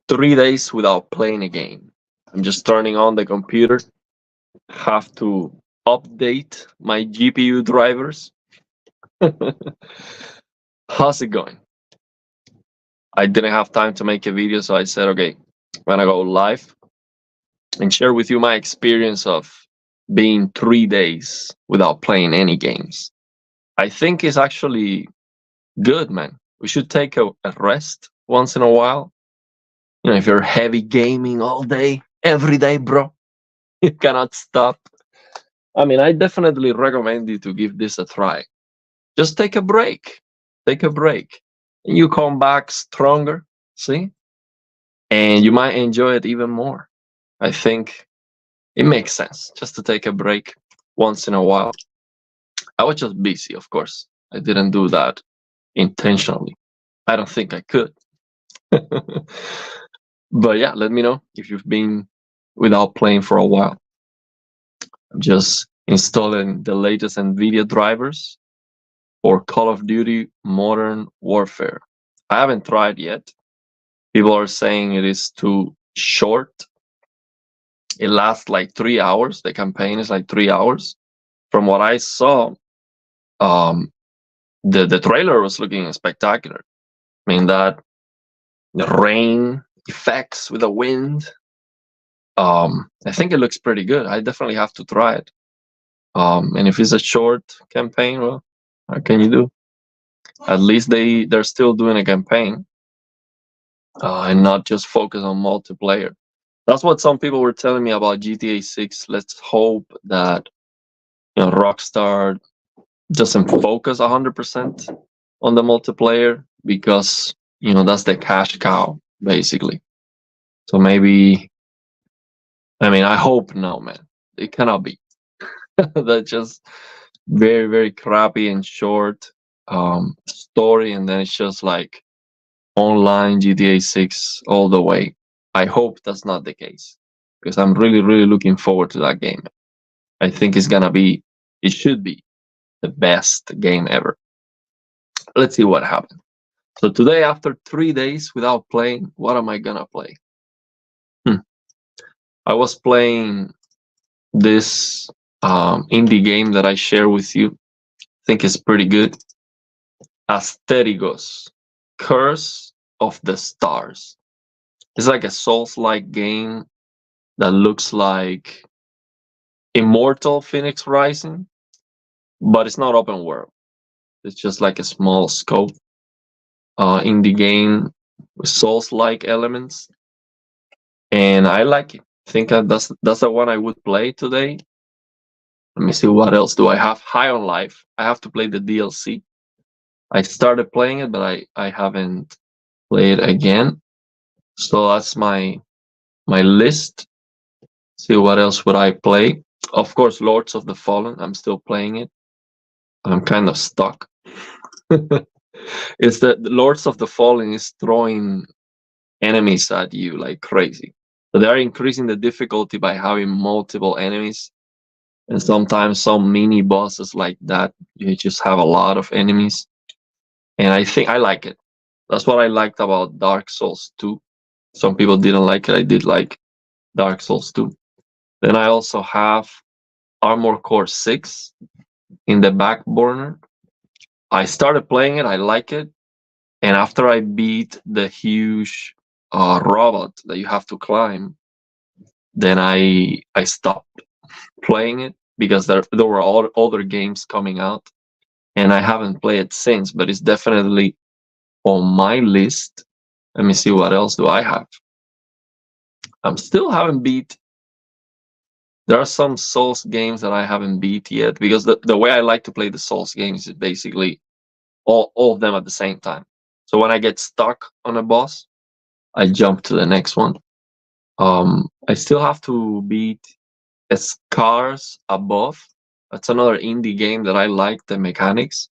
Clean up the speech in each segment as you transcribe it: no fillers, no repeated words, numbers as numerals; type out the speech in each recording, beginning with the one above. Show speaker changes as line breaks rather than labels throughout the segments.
3 days without playing a game. I'm just turning on the computer, have to update my GPU drivers. How's it going? I didn't have time to make a video, so I said, okay, I'm gonna go live and share with you my experience of being 3 days without playing any games. I think it's actually good, man. We should take a rest once in a while. You know, if you're heavy gaming all day, every day, bro, you cannot stop. I mean, I definitely recommend you to give this a try. Just take a break. Take a break. And you come back stronger, see? And you might enjoy it even more. I think it makes sense just to take a break once in a while. I was just busy, of course. I didn't do that intentionally. I don't think I could. But yeah, let me know if you've been without playing for a while. I'm just installing the latest NVIDIA drivers for Call of Duty Modern Warfare. I haven't tried yet. People are saying it is too short. It lasts like 3 hours. The campaign is like 3 hours. From what I saw, the trailer was looking spectacular. I mean, that the rain effects with the wind. I think it looks pretty good. I definitely have to try it. And if it's a short campaign, well, what can you do? At least they're still doing a campaign and not just focus on multiplayer. That's what some people were telling me about GTA 6. Let's hope that Rockstar doesn't focus 100% on the multiplayer because that's the cash cow basically. So maybe, I mean, I hope no, man. It cannot be. That's just very, very crappy and short story, and then it's just like online GTA 6 all the way. I hope that's not the case because I'm really, really looking forward to that game. I think it should be the best game ever. Let's see what happens. So today, after 3 days without playing, what am I gonna play? I was playing this indie game that I share with you. I think it's pretty good. Asterigos, Curse of the Stars. It's like a Souls-like game that looks like Immortal Phoenix Rising, but it's not open world. It's just like a small scope indie game with Souls-like elements, and I like it. I think that's the one I would play today. Let me see what else do I have. High on Life. I have to play the DLC. I started playing it, but I haven't played again. So that's my list. See what else would I play. Of course, Lords of the Fallen. I'm still playing it. I'm kind of stuck. It's the Lords of the Fallen is throwing enemies at you like crazy. So they are increasing the difficulty by having multiple enemies. And sometimes some mini bosses like that, you just have a lot of enemies. And I think I like it. That's what I liked about Dark Souls 2. Some people didn't like it. I did like Dark Souls 2. Then I also have Armored Core 6 in the back burner. I started playing it. I like it. And after I beat the huge robot that you have to climb, then I stopped playing it because there were all other games coming out, and I haven't played it since. But it's definitely on my list. Let me see what else do I have. I'm still haven't beat. There are some Souls games that I haven't beat yet because the way I like to play the Souls games is basically all of them at the same time. So when I get stuck on a boss, I jump to the next one. I still have to beat Scars Above. That's another indie game that I like the mechanics.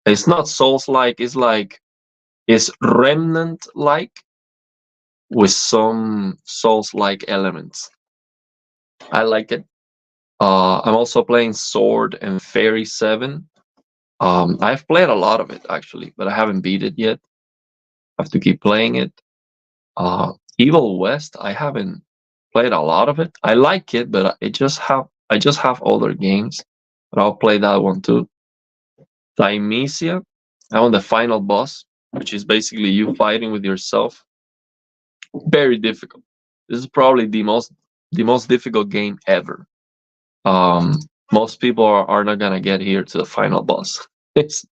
It's not Souls-like. It's Remnant-like with some Souls-like elements. I like it. I'm also playing Sword and Fairy 7. I've played a lot of it actually, but I haven't beat it yet. have to keep playing it. Evil West, I haven't played a lot of it. I like it, but I just have other games, but I'll play that one too. Thymesia, I want the final boss, which is basically you fighting with yourself. Very difficult. This is probably the most difficult game ever. Um, Most people are not gonna get here to the final boss. It's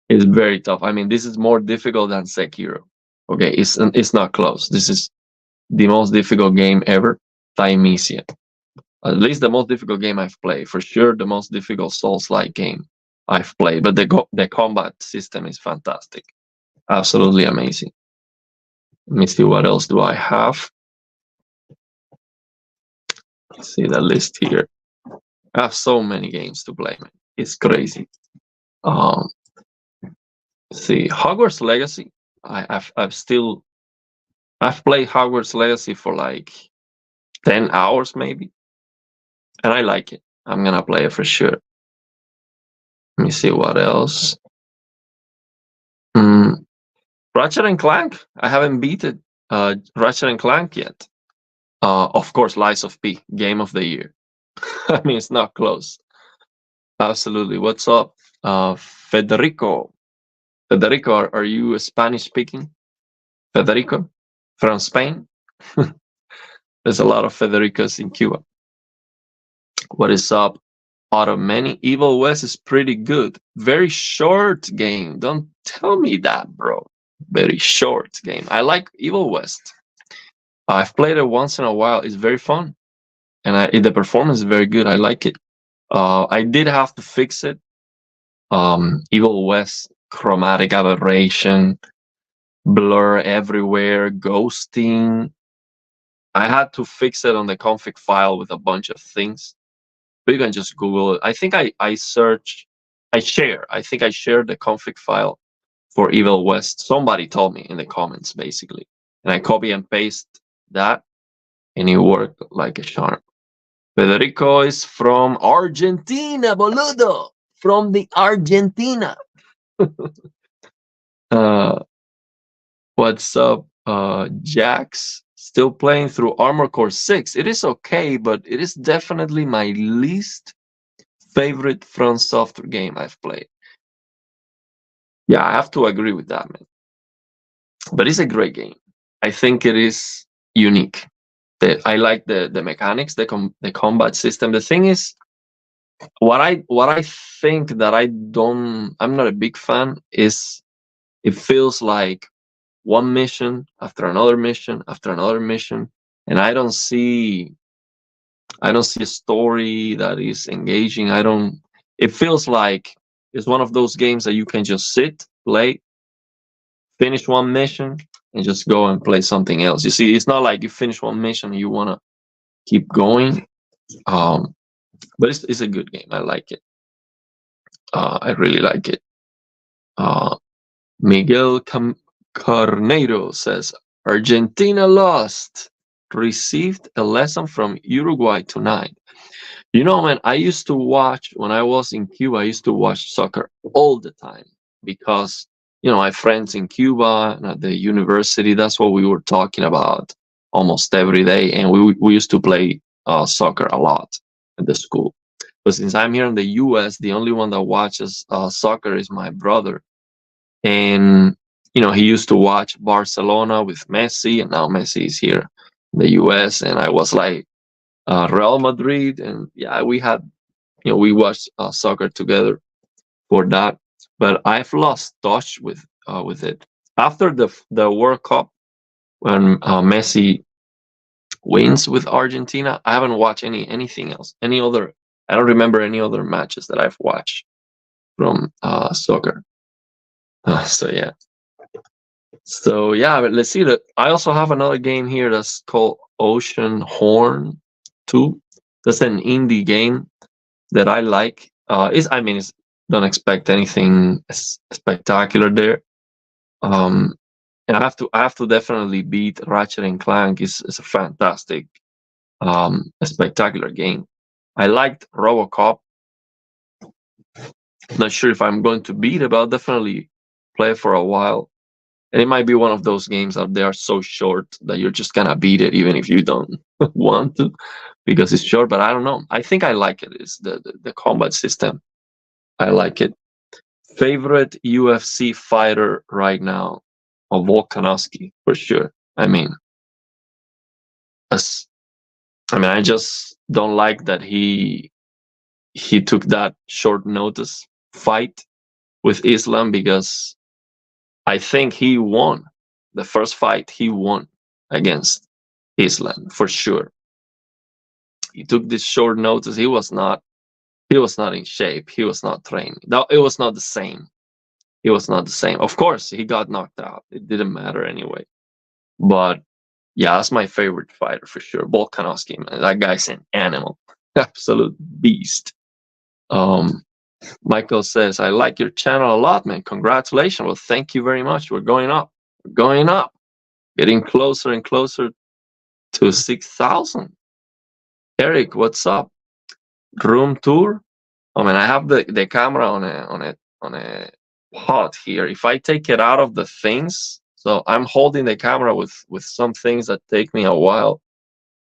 it's very tough. I mean, this is more difficult than Sekiro. Okay, it's not close. This is the most difficult game ever. Thymesia. At least the most difficult game I've played. For sure, the most difficult Souls-like game I've played. But the combat system is fantastic. Absolutely amazing. Let me see what else do I have. Let's see the list here. I have so many games to play, man. It's crazy. Um, see, Hogwarts Legacy. I've played Hogwarts Legacy for like 10 hours maybe, and I like it. I'm gonna play it for sure. Let me see what else. Ratchet and Clank. I haven't beaten Ratchet and Clank yet. Of course, Lies of P, Game of the Year. I mean, it's not close. Absolutely. What's up, Federico? Federico, are you Spanish speaking? Federico from Spain? There's a lot of Federicos in Cuba. What is up? Out of many, Evil West is pretty good. Very short game. Don't tell me that, bro. Very short game. I like Evil West. I've played it once in a while. It's very fun, and the performance is very good. I like it. I did have to fix it. Evil West chromatic aberration, blur everywhere, ghosting. I had to fix it on the config file with a bunch of things. But you can just Google it. I think I think I shared the config file for Evil West. Somebody told me in the comments, basically. And I copy and paste that, and it worked like a charm. Federico is from Argentina, boludo! From the Argentina. What's up, Jax? Still playing through Armored Core 6. It is okay, but it is definitely my least favorite From Software game I've played. Yeah, I have to agree with that, man. But it's a great game. I think it is unique. I like the mechanics, the combat system. The thing is, what I think that I'm not a big fan is it feels like one mission after another mission after another mission, and I don't see a story that is engaging. It feels like it's one of those games that you can just sit, play, finish one mission, and just go and play something else. You see, it's not like you finish one mission and you want to keep going. But it's a good game. I like it. I really like it. Miguel Carneiro says Argentina lost. Received a lesson from Uruguay tonight. You know, man, I used to watch when I was in Cuba. I used to watch soccer all the time because my friends in Cuba and at the university. That's what we were talking about almost every day, and we used to play soccer a lot at the school. But since I'm here in the U.S., the only one that watches soccer is my brother, and he used to watch Barcelona with Messi, and now Messi is here in the U.S. And I was like Real Madrid, and yeah, we had we watched soccer together for that. But I've lost touch with it after the World Cup when Messi wins with Argentina. I haven't watched anything else, any other. I don't remember any other matches that I've watched from soccer. So yeah. But let's see that. I also have another game here that's called Oceanhorn 2. That's an indie game that I like. Don't expect anything spectacular there. And I have to definitely beat Ratchet and Clank. It's a fantastic, a spectacular game. I liked RoboCop. Not sure if I'm going to beat it, but I'll definitely play for a while. And it might be one of those games that they are so short that you're just gonna beat it even if you don't want to, because it's short. But I don't know. I think I like it. It's the combat system. I like it. Favorite UFC fighter right now? Oh, Volkanovski for sure. As, I just don't like that he took that short notice fight with Islam, because I think he won the first fight. He won against Islam for sure. He took this short notice. He was not. He was not in shape. He was not training. No, it was not the same. It was not the same. Of course, he got knocked out. It didn't matter anyway. But yeah, that's my favorite fighter for sure. Volkanovski, man. That guy's an animal. Absolute beast. Um, Michael says, I like your channel a lot, man. Congratulations. Well, thank you very much. We're going up. We're going up. Getting closer and closer to 6,000. Eric, what's up? Room tour? I mean, I have the camera on a pot here. If I take it out of the things, so I'm holding the camera with some things that take me a while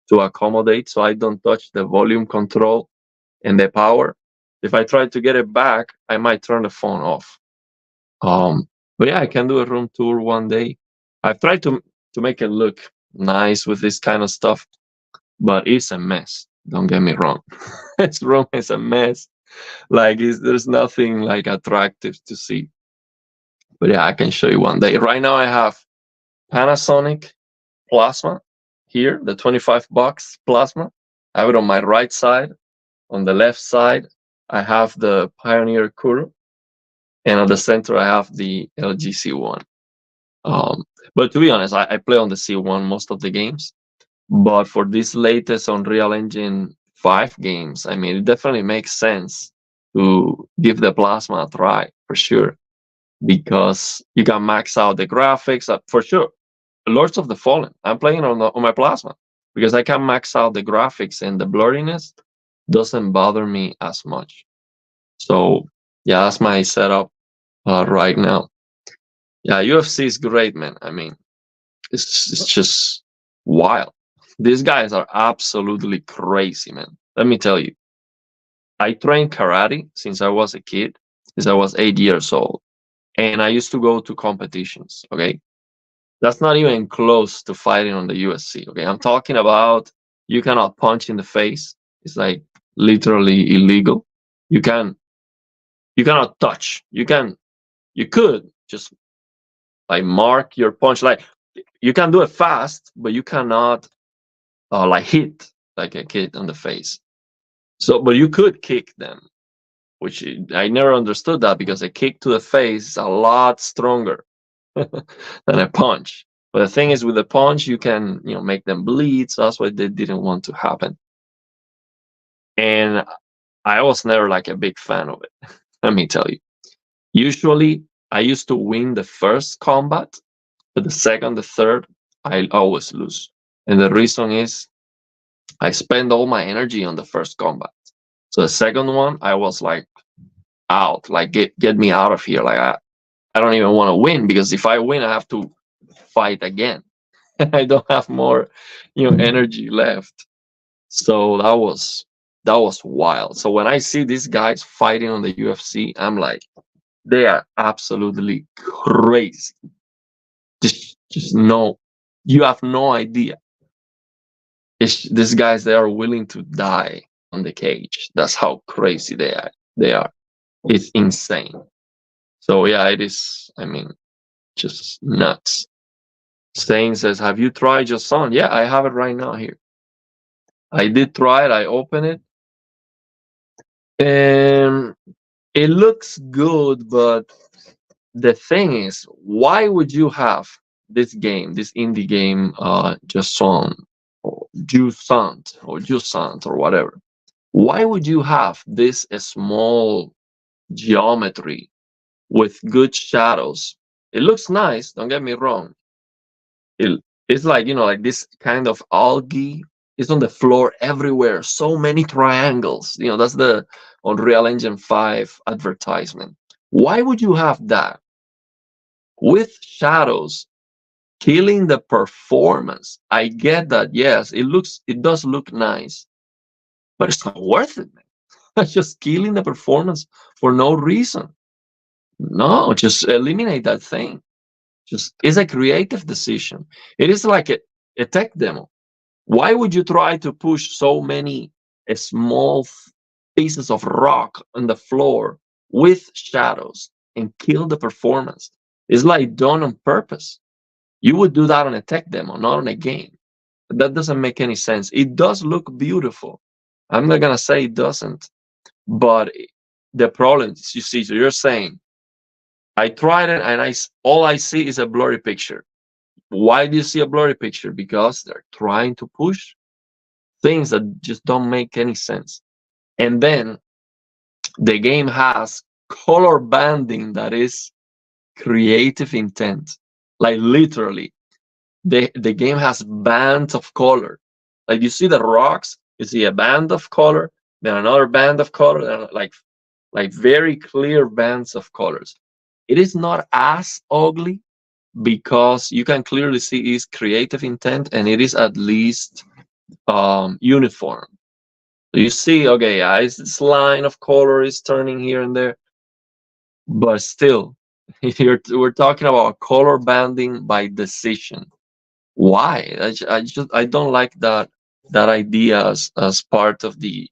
to accommodate, so I don't touch the volume control and the power. If I try to get it back, I might turn the phone off. But yeah, I can do a room tour one day. I've tried to make it look nice with this kind of stuff, but it's a mess. Don't get me wrong. This room is a mess. Like there's nothing like attractive to see. But yeah, I can show you one day. Right now I have Panasonic Plasma here, the 25 bucks Plasma. I have it on my right side. On the left side, I have the Pioneer Kuro, and at the center, I have the LG C1. But to be honest, I play on the C1 most of the games. But for this latest Unreal Engine 5 games, I mean, it definitely makes sense to give the Plasma a try for sure, because you can max out the graphics for sure. Lords of the Fallen, I'm playing on my Plasma because I can max out the graphics, and the blurriness doesn't bother me as much. So yeah, that's my setup right now. Yeah, UFC is great, man. I mean, it's just wild. These guys are absolutely crazy, man. Let me tell you, I trained karate since I was a kid, since I was 8 years old, and I used to go to competitions. Okay, that's not even close to fighting on the UFC. Okay, I'm talking about you cannot punch in the face. It's like literally illegal. You can you cannot touch. You could just like mark your punch. Like you can do it fast, but you cannot like hit like a kid on the face. So, but you could kick them, which I never understood that, because a kick to the face is a lot stronger than a punch. But the thing is, with a punch, you can make them bleed. So that's why they didn't want to happen. And I was never like a big fan of it. Let me tell you. Usually, I used to win the first combat, but the second, the third, I always lose. And the reason is I spend all my energy on the first combat. So the second one, I was like out, like get me out of here. Like I don't even want to win, because if I win, I have to fight again. I don't have more, energy left. So that was wild. So when I see these guys fighting on the UFC, I'm like, they are absolutely crazy. Just no, you have no idea. These guys, they are willing to die on the cage. That's how crazy they are. They are. It's insane. So yeah, it is. I mean, just nuts. Stain says, "Have you tried your son?" Yeah, I have it right now here. I did try it. I opened it, and it looks good. But the thing is, why would you have this game, this indie game, Jusant or Jusant or whatever? Why would you have this small geometry with good shadows? It looks nice, don't get me wrong. It's like, like this kind of algae is on the floor everywhere. So many triangles. That's the Unreal Engine 5 advertisement. Why would you have that with shadows, killing the performance. I get that, yes, it does look nice, but it's not worth it, man. Just killing the performance for no reason. No, just eliminate that thing. Just it's a creative decision. It is like a tech demo. Why would you try to push so many small pieces of rock on the floor with shadows and kill the performance? It's like done on purpose. You would do that on a tech demo, not on a game. That doesn't make any sense. It does look beautiful. I'm not gonna say it doesn't, but the problem is, you see, so you're saying I tried it and all I see is a blurry picture. Why do you see a blurry picture? Because they're trying to push things that just don't make any sense. And then the game has color banding that is creative intent. Like literally, the game has bands of color. Like you see the rocks, you see a band of color, then another band of color, and like very clear bands of colors. It is not as ugly because you can clearly see its creative intent, and it is at least uniform. So you see, okay, yeah, this line of color is turning here and there, but still, we're talking about color banding by decision. Why? I don't like that idea as part of the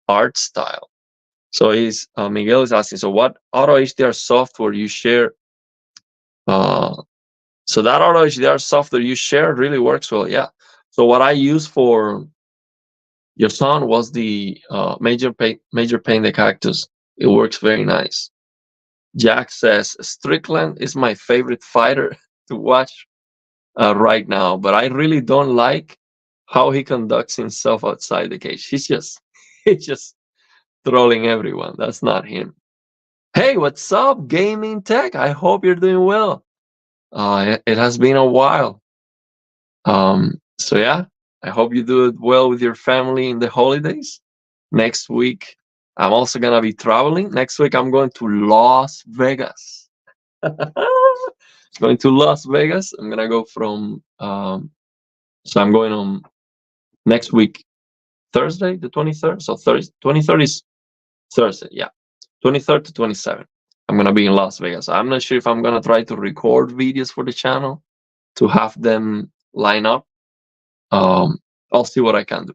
art style. So is Miguel is asking, so what auto HDR software you share? Uh, so that auto HDR software you share really works well. Yeah. So what I use for your son was the Major Paint the Cactus. It works very nice. Jack says Strickland is my favorite fighter to watch right now, but I really don't like how he conducts himself outside the cage. He's just trolling everyone. That's not him. Hey, what's up, Gaming Tech? I hope you're doing well. It has been a while. So yeah, I hope you do it well with your family in the holidays. Next week, I'm also gonna be traveling. Next week, I'm going to Las Vegas. Going to Las Vegas. I'm gonna go from. So I'm going on next week, Thursday, the 23rd. So Thursday, 23rd is Thursday. Yeah, 23rd to 27th. I'm gonna be in Las Vegas. I'm not sure if I'm gonna try to record videos for the channel to have them line up. I'll see what I can do.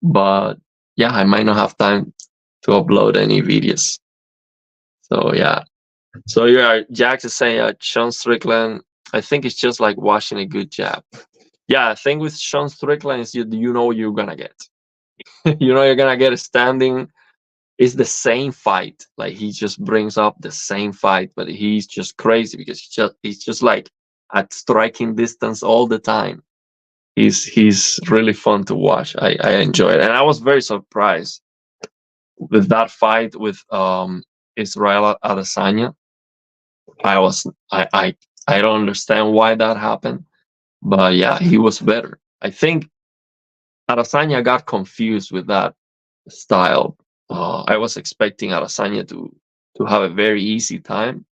But yeah, I might not have time to upload any videos. So yeah. So yeah, Jax is saying Sean Strickland. I think it's just like watching a good jab. Yeah, I think with Sean Strickland is you know you're gonna get. You know you're gonna get a standing. It's the same fight. Like he just brings up the same fight, but he's just crazy because he's just like at striking distance all the time. He's really fun to watch. I enjoy it, and I was very surprised with that fight with Israel Adesanya. I was I don't understand why that happened, but yeah, he was better. I think Adesanya got confused with that style. I was expecting Adesanya to have a very easy time,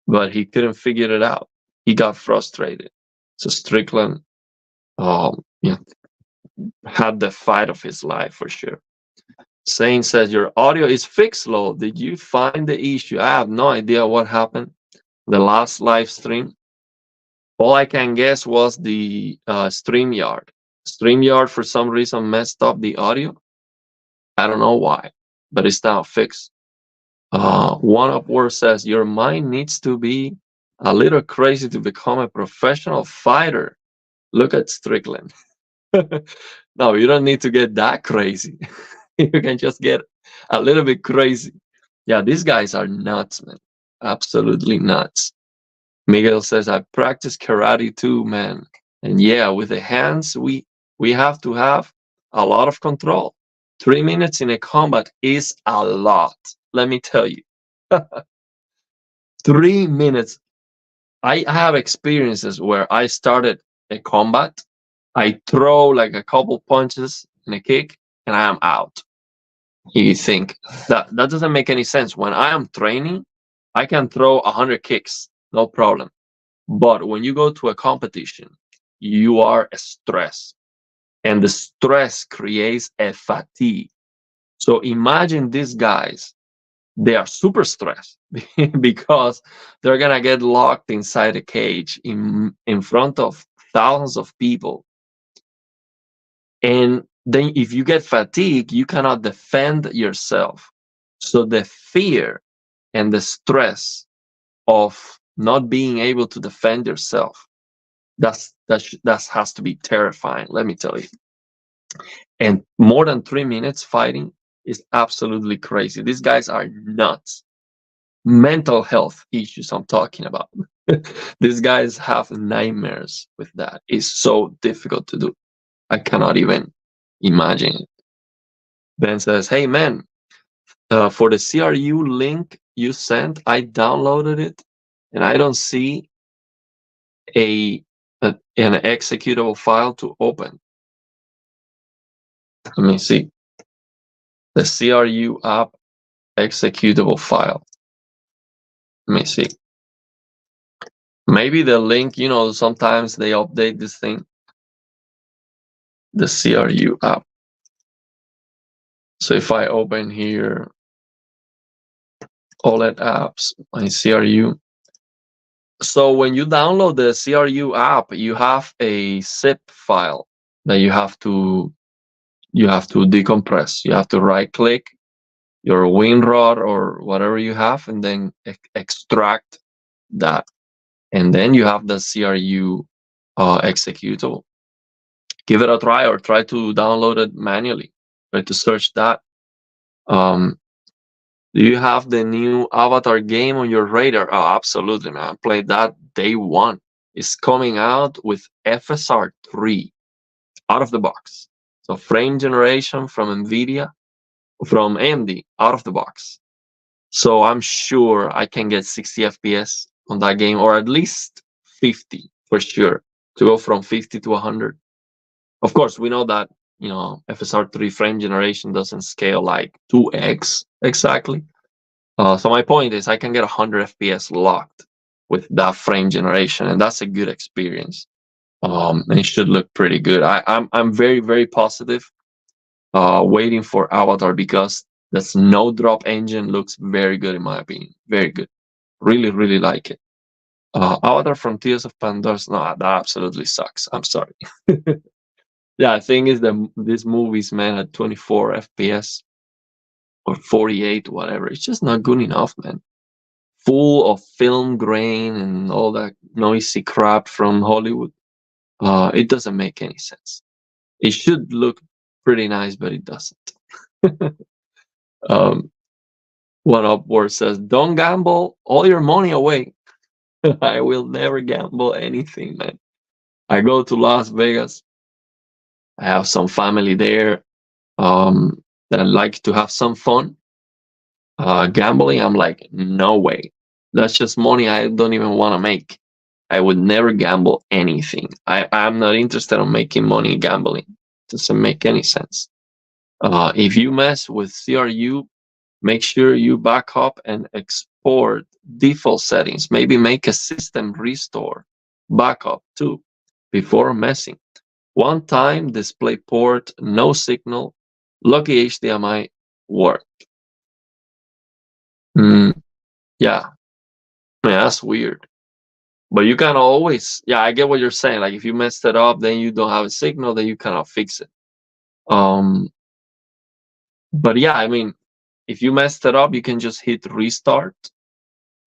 but he couldn't figure it out. He got frustrated. So Strickland, yeah, had the fight of his life for sure. Saying says your audio is fixed, low. Did you find the issue? I have no idea what happened. The last live stream. All I can guess was the StreamYard. StreamYard for some reason messed up the audio. I don't know why, but it's now fixed. One Upward says your mind needs to be a little crazy to become a professional fighter. Look at Strickland. No, you don't need to get that crazy. You can just get a little bit crazy. Yeah, these guys are nuts, man. Absolutely nuts. Miguel says, I practice karate too, man. And yeah, with the hands, we have to have a lot of control. 3 minutes in a combat is a lot. Let me tell you. 3 minutes. I have experiences where I started a combat. I throw like a couple punches and a kick, and I am out. You think that doesn't make any sense. When I am training, I can throw 100 kicks, no problem. But when you go to a competition, you are stressed, and the stress creates a fatigue. So imagine these guys, they are super stressed because they're gonna get locked inside a cage in front of thousands of people. And then if you get fatigue, you cannot defend yourself. So the fear and the stress of not being able to defend yourself, that has to be terrifying, let me tell you. And more than 3 minutes fighting is absolutely crazy. These guys are nuts. Mental health issues I'm talking about. These guys have nightmares with that. It's so difficult to do. I cannot even imagine it. Ben says, "Hey man, for the CRU link you sent, I downloaded it, and I don't see a, an executable file to open. Let me see the CRU app executable file. Let me see. Maybe the link, sometimes they update this thing. The CRU app. So if I open here, OLED apps, my CRU. So when you download the CRU app, you have a zip file that you have to decompress. You have to right click your WinRAR or whatever you have, and then extract that, and then you have the CRU executable. Give it a try, or try to download it manually. Try to search that. Do you have the new Avatar game on your radar? Oh, absolutely, man. I played that day one. It's coming out with FSR 3 out of the box. So frame generation from NVIDIA, from AMD out of the box. So I'm sure I can get 60 FPS on that game, or at least 50 for sure, to go from 50 to 100. Of course, we know that FSR3 frame generation doesn't scale like 2x exactly. So my point is, I can get 100 FPS locked with that frame generation, and that's a good experience. And it should look pretty good. I'm very, very positive. Waiting for Avatar, because the Snowdrop engine looks very good in my opinion. Very good. Really, really like it. Avatar Frontiers of Pandora, no, that absolutely sucks. I'm sorry. Yeah, the thing is that this movie's man at 24 FPS or 48, whatever. It's just not good enough, man. Full of film grain and all that noisy crap from Hollywood. It doesn't make any sense. It should look pretty nice, but it doesn't. um, One Upward says, "Don't gamble all your money away." I will never gamble anything, man. I go to Las Vegas. I have some family there that I like to have some fun. Gambling, I'm like, no way. That's just money I don't even want to make. I would never gamble anything. I'm not interested in making money gambling. Doesn't make any sense. If you mess with CRU, make sure you back up and export default settings. Maybe make a system restore backup too before messing. One time display port, no signal, lucky HDMI work. Yeah, that's weird. But you can always, yeah, I get what you're saying. Like if you messed it up, then you don't have a signal, then you cannot fix it. But yeah, I mean, if you messed it up, you can just hit restart.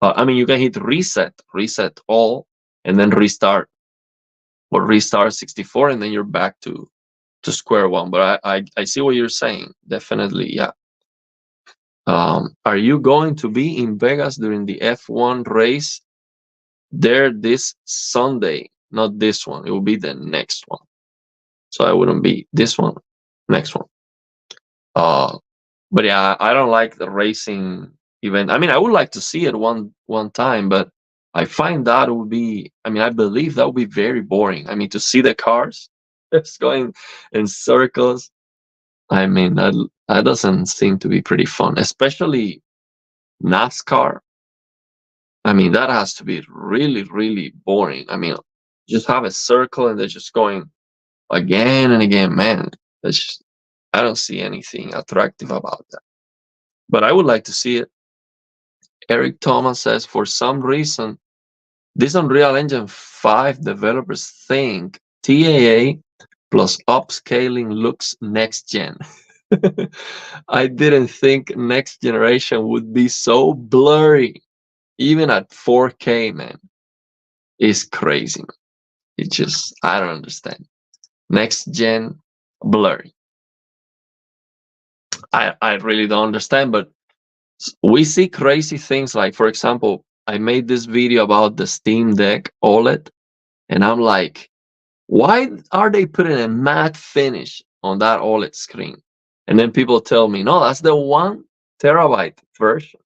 You can hit reset all, and then restart, or restart 64, and then you're back to square one. But I see what you're saying. Definitely, yeah. Are you going to be in Vegas during the F1 race there this Sunday? Not this one. It will be the next one. So I wouldn't be this one, next one. But yeah, I don't like the racing event. I mean, I would like to see it one time, but I find that would be. I mean, I believe that would be very boring. I mean, to see the cars just going in circles. I mean, that doesn't seem to be pretty fun, especially NASCAR. I mean, that has to be really, really boring. I mean, just have a circle and they're just going again and again. Man, that's just, I don't see anything attractive about that. But I would like to see it. Eric Thomas says, for some reason, this Unreal Engine 5 developers think TAA plus upscaling looks next gen. I didn't think next generation would be so blurry, even at 4K, man. It's crazy, man. It just, I don't understand. Next gen blurry. I really don't understand, but we see crazy things like, for example, I made this video about the Steam Deck OLED, and I'm like, why are they putting a matte finish on that OLED screen? And then people tell me, no, that's the 1 terabyte version.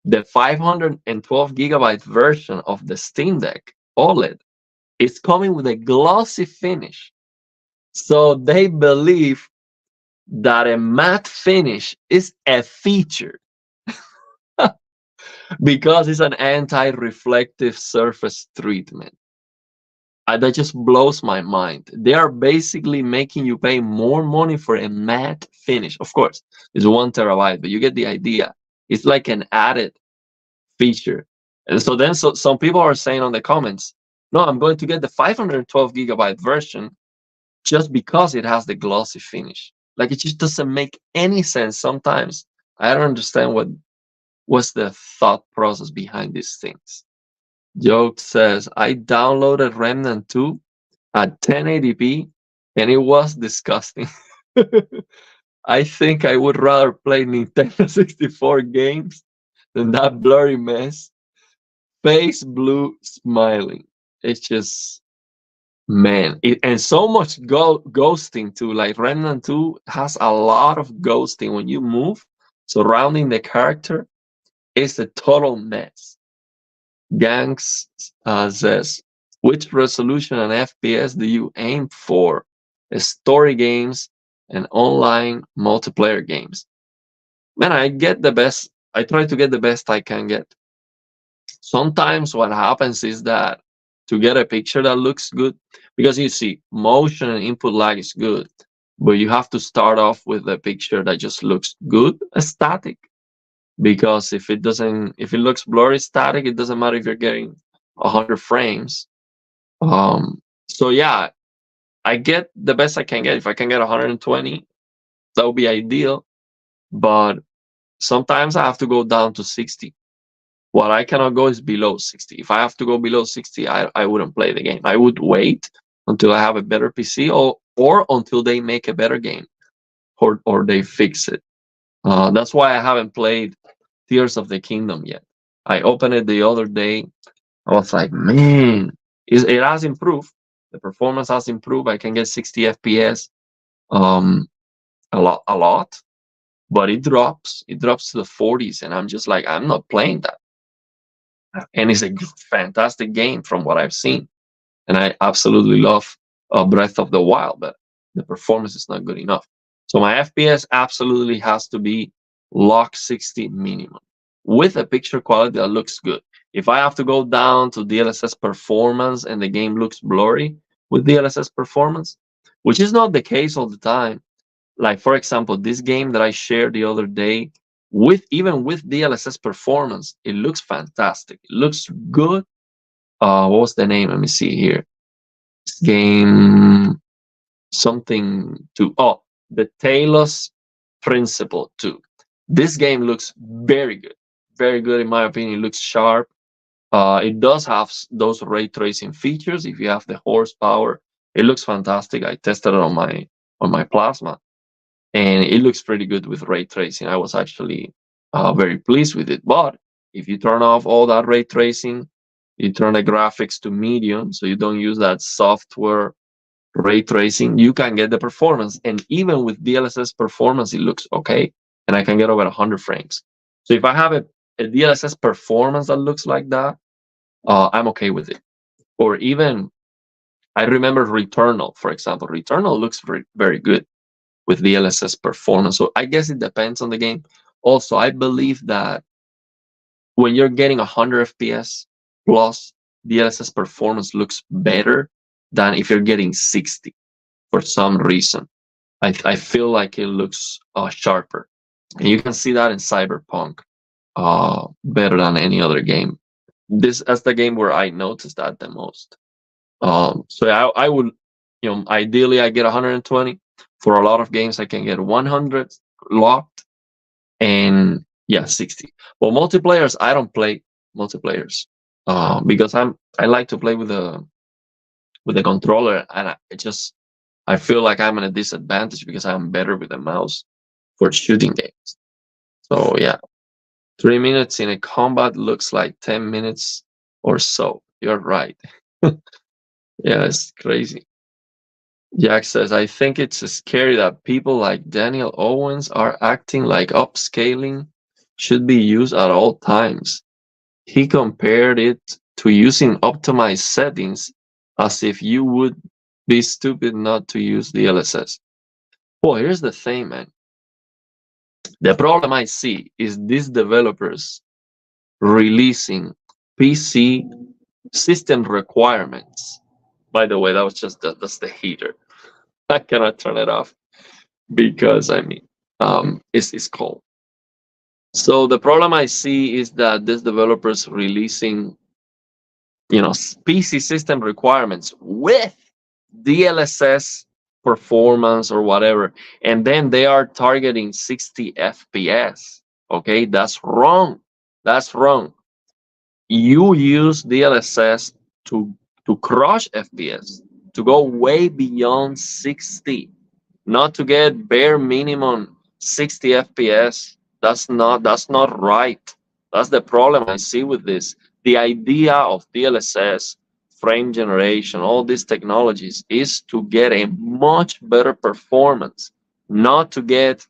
The 512 gigabyte version of the Steam Deck OLED is coming with a glossy finish. So they believe that a matte finish is a feature because it's an anti-reflective surface treatment. That just blows my mind. They are basically making you pay more money for a matte finish. Of course, it's 1 terabyte, but you get the idea. It's like an added feature. And so then some people are saying on the comments, no, I'm going to get the 512 gigabyte version just because it has the glossy finish. Like, it just doesn't make any sense sometimes. I don't understand what's the thought process behind these things. Joke says, I downloaded Remnant 2 at 1080p and it was disgusting. I think I would rather play Nintendo 64 games than that blurry mess. Face blue smiling. It's just, man. And so much ghosting too. Like, Remnant 2 has a lot of ghosting when you move surrounding the character. It's a total mess. Gangs says, which resolution and FPS do you aim for? Story games and online multiplayer games. Man, I get the best. I try to get the best I can get. Sometimes what happens is that to get a picture that looks good, because you see, motion and input lag is good, but you have to start off with a picture that just looks good, static. Because if it looks blurry static, it doesn't matter if you're getting 100 frames. So yeah, I get the best I can get. If I can get 120, that would be ideal. But sometimes I have to go down to 60. What I cannot go is below 60. If I have to go below 60, I wouldn't play the game. I would wait until I have a better PC, or until they make a better game, or they fix it. That's why I haven't played Tears of the Kingdom yet. I opened it the other day. I was like, man, it has improved. The performance has improved. I can get 60 FPS, a lot, but it drops. It drops to the 40s, and I'm just like, I'm not playing that. And it's a fantastic game from what I've seen, and I absolutely love Breath of the Wild, but the performance is not good enough. So my FPS absolutely has to be lock 60 minimum with a picture quality that looks good. If I have to go down to DLSS performance and the game looks blurry with DLSS performance, which is not the case all the time. Like, for example, this game that I shared the other day, even with DLSS performance, it looks fantastic. It looks good. What was the name? Let me see here. This game something to the Talos Principle 2. This game looks very good in my opinion. It looks sharp. It does have those ray tracing features. If you have the horsepower, it looks fantastic. I tested it on my plasma, and it looks pretty good with ray tracing. I was actually very pleased with it. But if you turn off all that ray tracing, you turn the graphics to medium, so you don't use that software ray tracing, you can get the performance. And even with DLSS performance, it looks okay, and I can get over 100 frames. So if I have a DLSS performance that looks like that, I'm okay with it. Or even, I remember Returnal, for example. Returnal looks very good with DLSS performance. So I guess it depends on the game. Also, I believe that when you're getting 100 FPS plus, DLSS performance looks better than if you're getting 60 for some reason. I feel like it looks sharper. And you can see that in Cyberpunk better than any other game. This as the game where I noticed that the most. So I would, ideally I get 120. For a lot of games, I can get 100 locked, and yeah, 60. Well, multiplayers, I don't play multiplayers because I like to play with the controller, and I feel like I'm at a disadvantage because I'm better with the mouse for shooting games. So yeah, 3 minutes in a combat looks like 10 minutes or so. You're right. Yeah, it's crazy. Jack says, I think it's scary that people like Daniel Owens are acting like upscaling should be used at all times. He compared it to using optimized settings as if you would be stupid not to use DLSS. Well, here's the thing, man. The problem I see is these developers releasing PC system requirements. By the way, that was just that's the heater. I cannot turn it off because it's cold. So the problem I see is that these developers releasing, PC system requirements with DLSS performance or whatever, and then they are targeting 60 FPS. Okay, that's wrong. That's wrong. You use DLSS to crush FPS, to go way beyond 60, not to get bare minimum 60 FPS. That's not right. That's the problem I see with this. The idea of DLSS, frame generation, all these technologies is to get a much better performance, not to get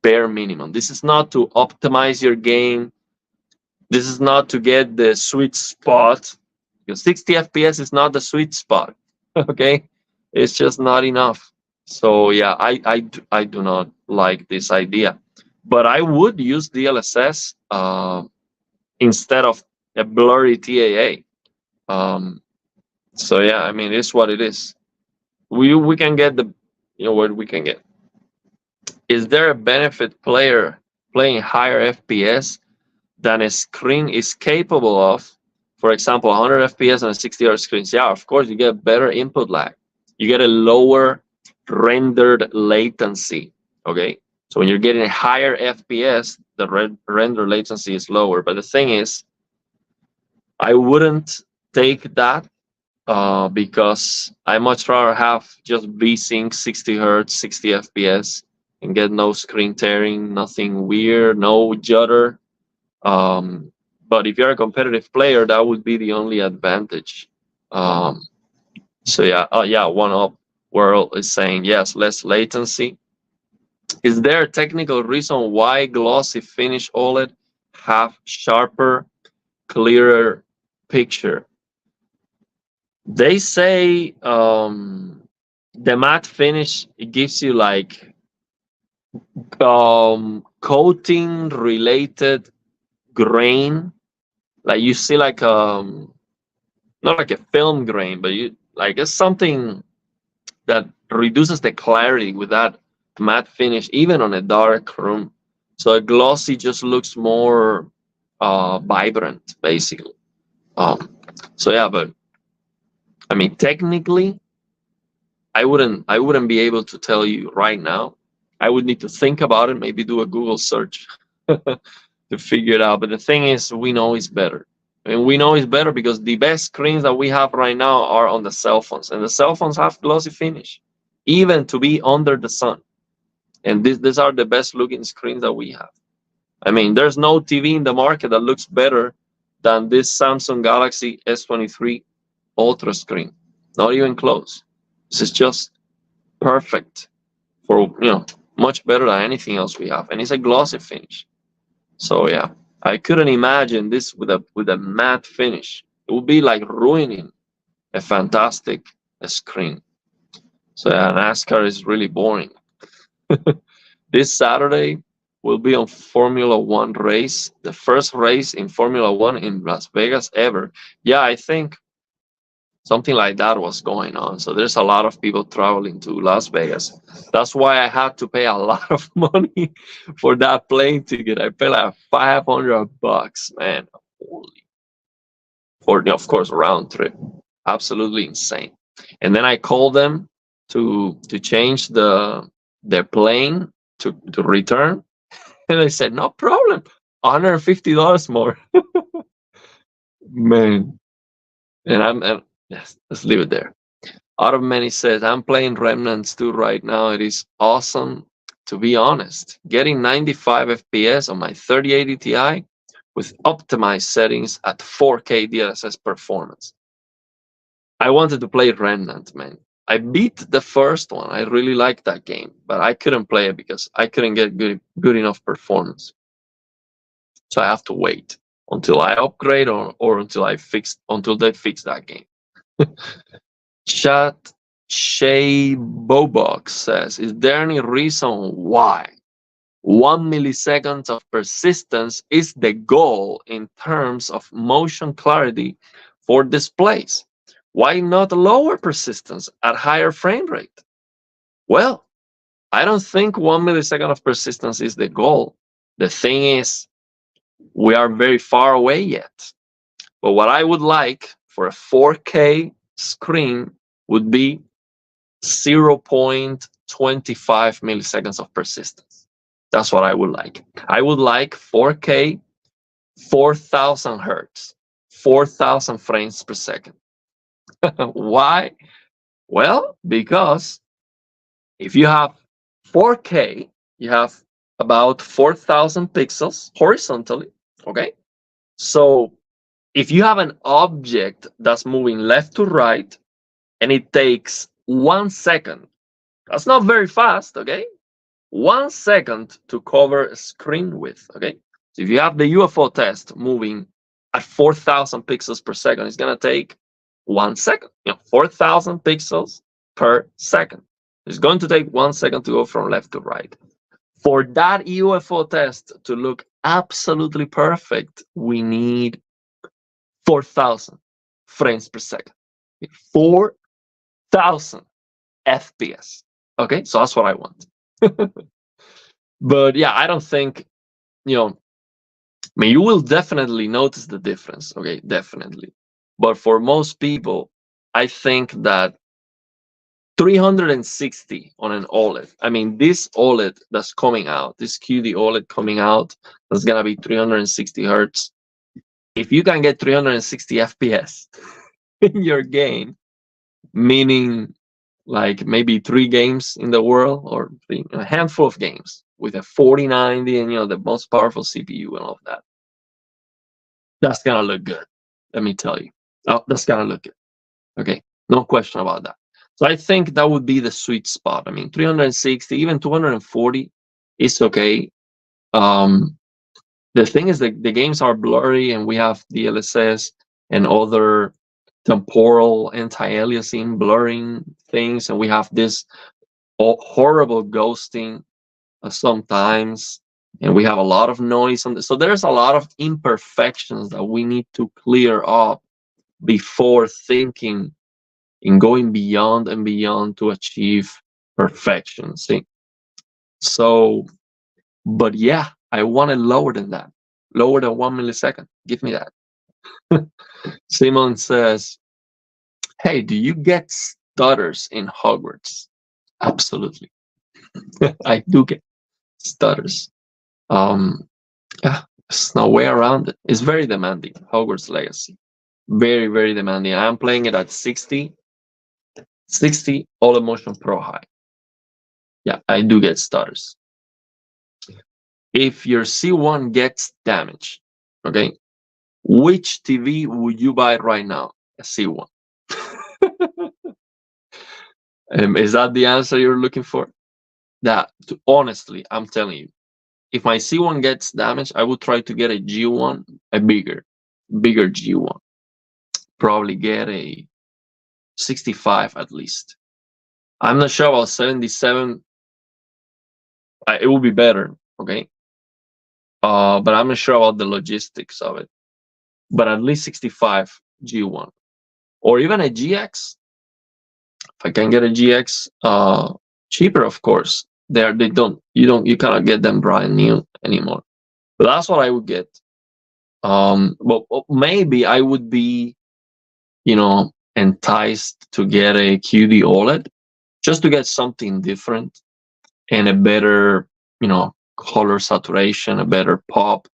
bare minimum. This is not to optimize your game. This is not to get the sweet spot, because 60 FPS is not the sweet spot. Okay, it's just not enough. So yeah, I do not like this idea, but I would use DLSS instead of a blurry TAA. So yeah, I mean, it's what it is. We can get what we can get. Is there a benefit player playing higher FPS than a screen is capable of? For example, 100 FPS on a 60 Hz screen. Yeah, of course, you get better input lag. You get a lower rendered latency. Okay, so when you're getting a higher FPS, the render latency is lower. But the thing is, I wouldn't take that because I much rather have just VSync 60 Hz, 60 FPS, and get no screen tearing, nothing weird, no judder. But if you're a competitive player, that would be the only advantage. So yeah, yeah, One Up World is saying yes, less latency. Is there a technical reason why glossy finish OLED have sharper, clearer picture? They say the matte finish, it gives you like coating related grain, like you see like not like a film grain, but you like it's something that reduces the clarity with that matte finish even on a dark room. So a glossy just looks more vibrant basically. So yeah, but I mean, technically I wouldn't be able to tell you right now. I would need to think about it, maybe do a Google search to figure it out. But the thing is, we know it's better. And we know it's better because the best screens that we have right now are on the cell phones. And the cell phones have glossy finish, even to be under the sun. And these are the best looking screens that we have. I mean, there's no TV in the market that looks better than this Samsung Galaxy S23 Ultra screen. Not even close. This is just perfect for, much better than anything else we have. And it's a glossy finish. So yeah, I couldn't imagine this with a matte finish. It would be like ruining a fantastic screen. So yeah, NASCAR is really boring. This Saturday, will be on Formula One race, the first race in Formula One in Las Vegas ever. Yeah, I think something like that was going on. So there's a lot of people traveling to Las Vegas. That's why I had to pay a lot of money for that plane ticket. I paid like $500, man. Holy. For the, of course, round trip. Absolutely insane. And then I called them to change their plane to return. And they said, no problem. $150 more. Man. And yes, let's leave it there. Out of Many says, I'm playing Remnants 2 right now. It is awesome, to be honest. Getting 95 FPS on my 3080 Ti with optimized settings at 4K DLSS performance. I wanted to play Remnant, man. I beat the first one. I really liked that game, but I couldn't play it because I couldn't get good enough performance. So I have to wait until I upgrade or until they fix that game. Chat Shay Bobox says, is there any reason why 1 millisecond of persistence is the goal in terms of motion clarity for displays? Why not lower persistence at higher frame rate? Well, I don't think 1 millisecond of persistence is the goal. The thing is, we are very far away yet. But what I would like for a 4K screen would be 0.25 milliseconds of persistence. That's what I would like. I would like 4K, 4,000 hertz, 4,000 frames per second. Why? Well, because if you have 4K, you have about 4,000 pixels horizontally, okay? So if you have an object that's moving left to right and it takes 1 second, that's not very fast, okay? 1 second to cover a screen width, okay? So if you have the UFO test moving at 4,000 pixels per second, it's gonna take 1 second, 4,000 pixels per second. It's going to take 1 second to go from left to right. For that UFO test to look absolutely perfect, we need 4,000 frames per second. 4,000 FPS. Okay, so that's what I want. But yeah, I don't think, I mean, you will definitely notice the difference. Okay, definitely. But for most people, I think that 360 on an OLED. I mean, this OLED that's coming out, this QD OLED coming out, that's gonna be 360 hertz. If you can get 360 FPS in your game, meaning like maybe 3 games in the world or a handful of games with a 4090 and the most powerful CPU and all of that, that's gonna look good. Let me tell you, that's gonna look good. Okay, no question about that. So I think that would be the sweet spot. I mean, 360, even 240 is okay. The thing is that the games are blurry and we have DLSS and other temporal anti-aliasing blurring things, and we have this horrible ghosting sometimes, and we have a lot of noise on this. So there's a lot of imperfections that we need to clear up before thinking in going beyond and beyond to achieve perfection. See? So, but yeah, I want it lower than that, lower than 1 millisecond. Give me that. Simon says, hey, do you get stutters in Hogwarts? Absolutely. I do get stutters. Yeah, there's no way around it. It's very demanding, Hogwarts Legacy. Very, very demanding. I'm playing it at 60 All Emotion Pro High. Yeah, I do get stutters. If your C1 gets damaged, okay, which TV would you buy right now? A C1. Is that the answer you're looking for? That, honestly, I'm telling you, if my C1 gets damaged, I would try to get a G1, a bigger G1. Probably get a 65 at least. I'm not sure about 77. It would be better, okay? but I'm not sure about the logistics of it. But at least 65 G1 or even a GX. If I can get a GX, cheaper, of course. They don't you cannot get them brand new anymore. But that's what I would get. But maybe I would be, enticed to get a QD OLED just to get something different and a better, color saturation, a better pop.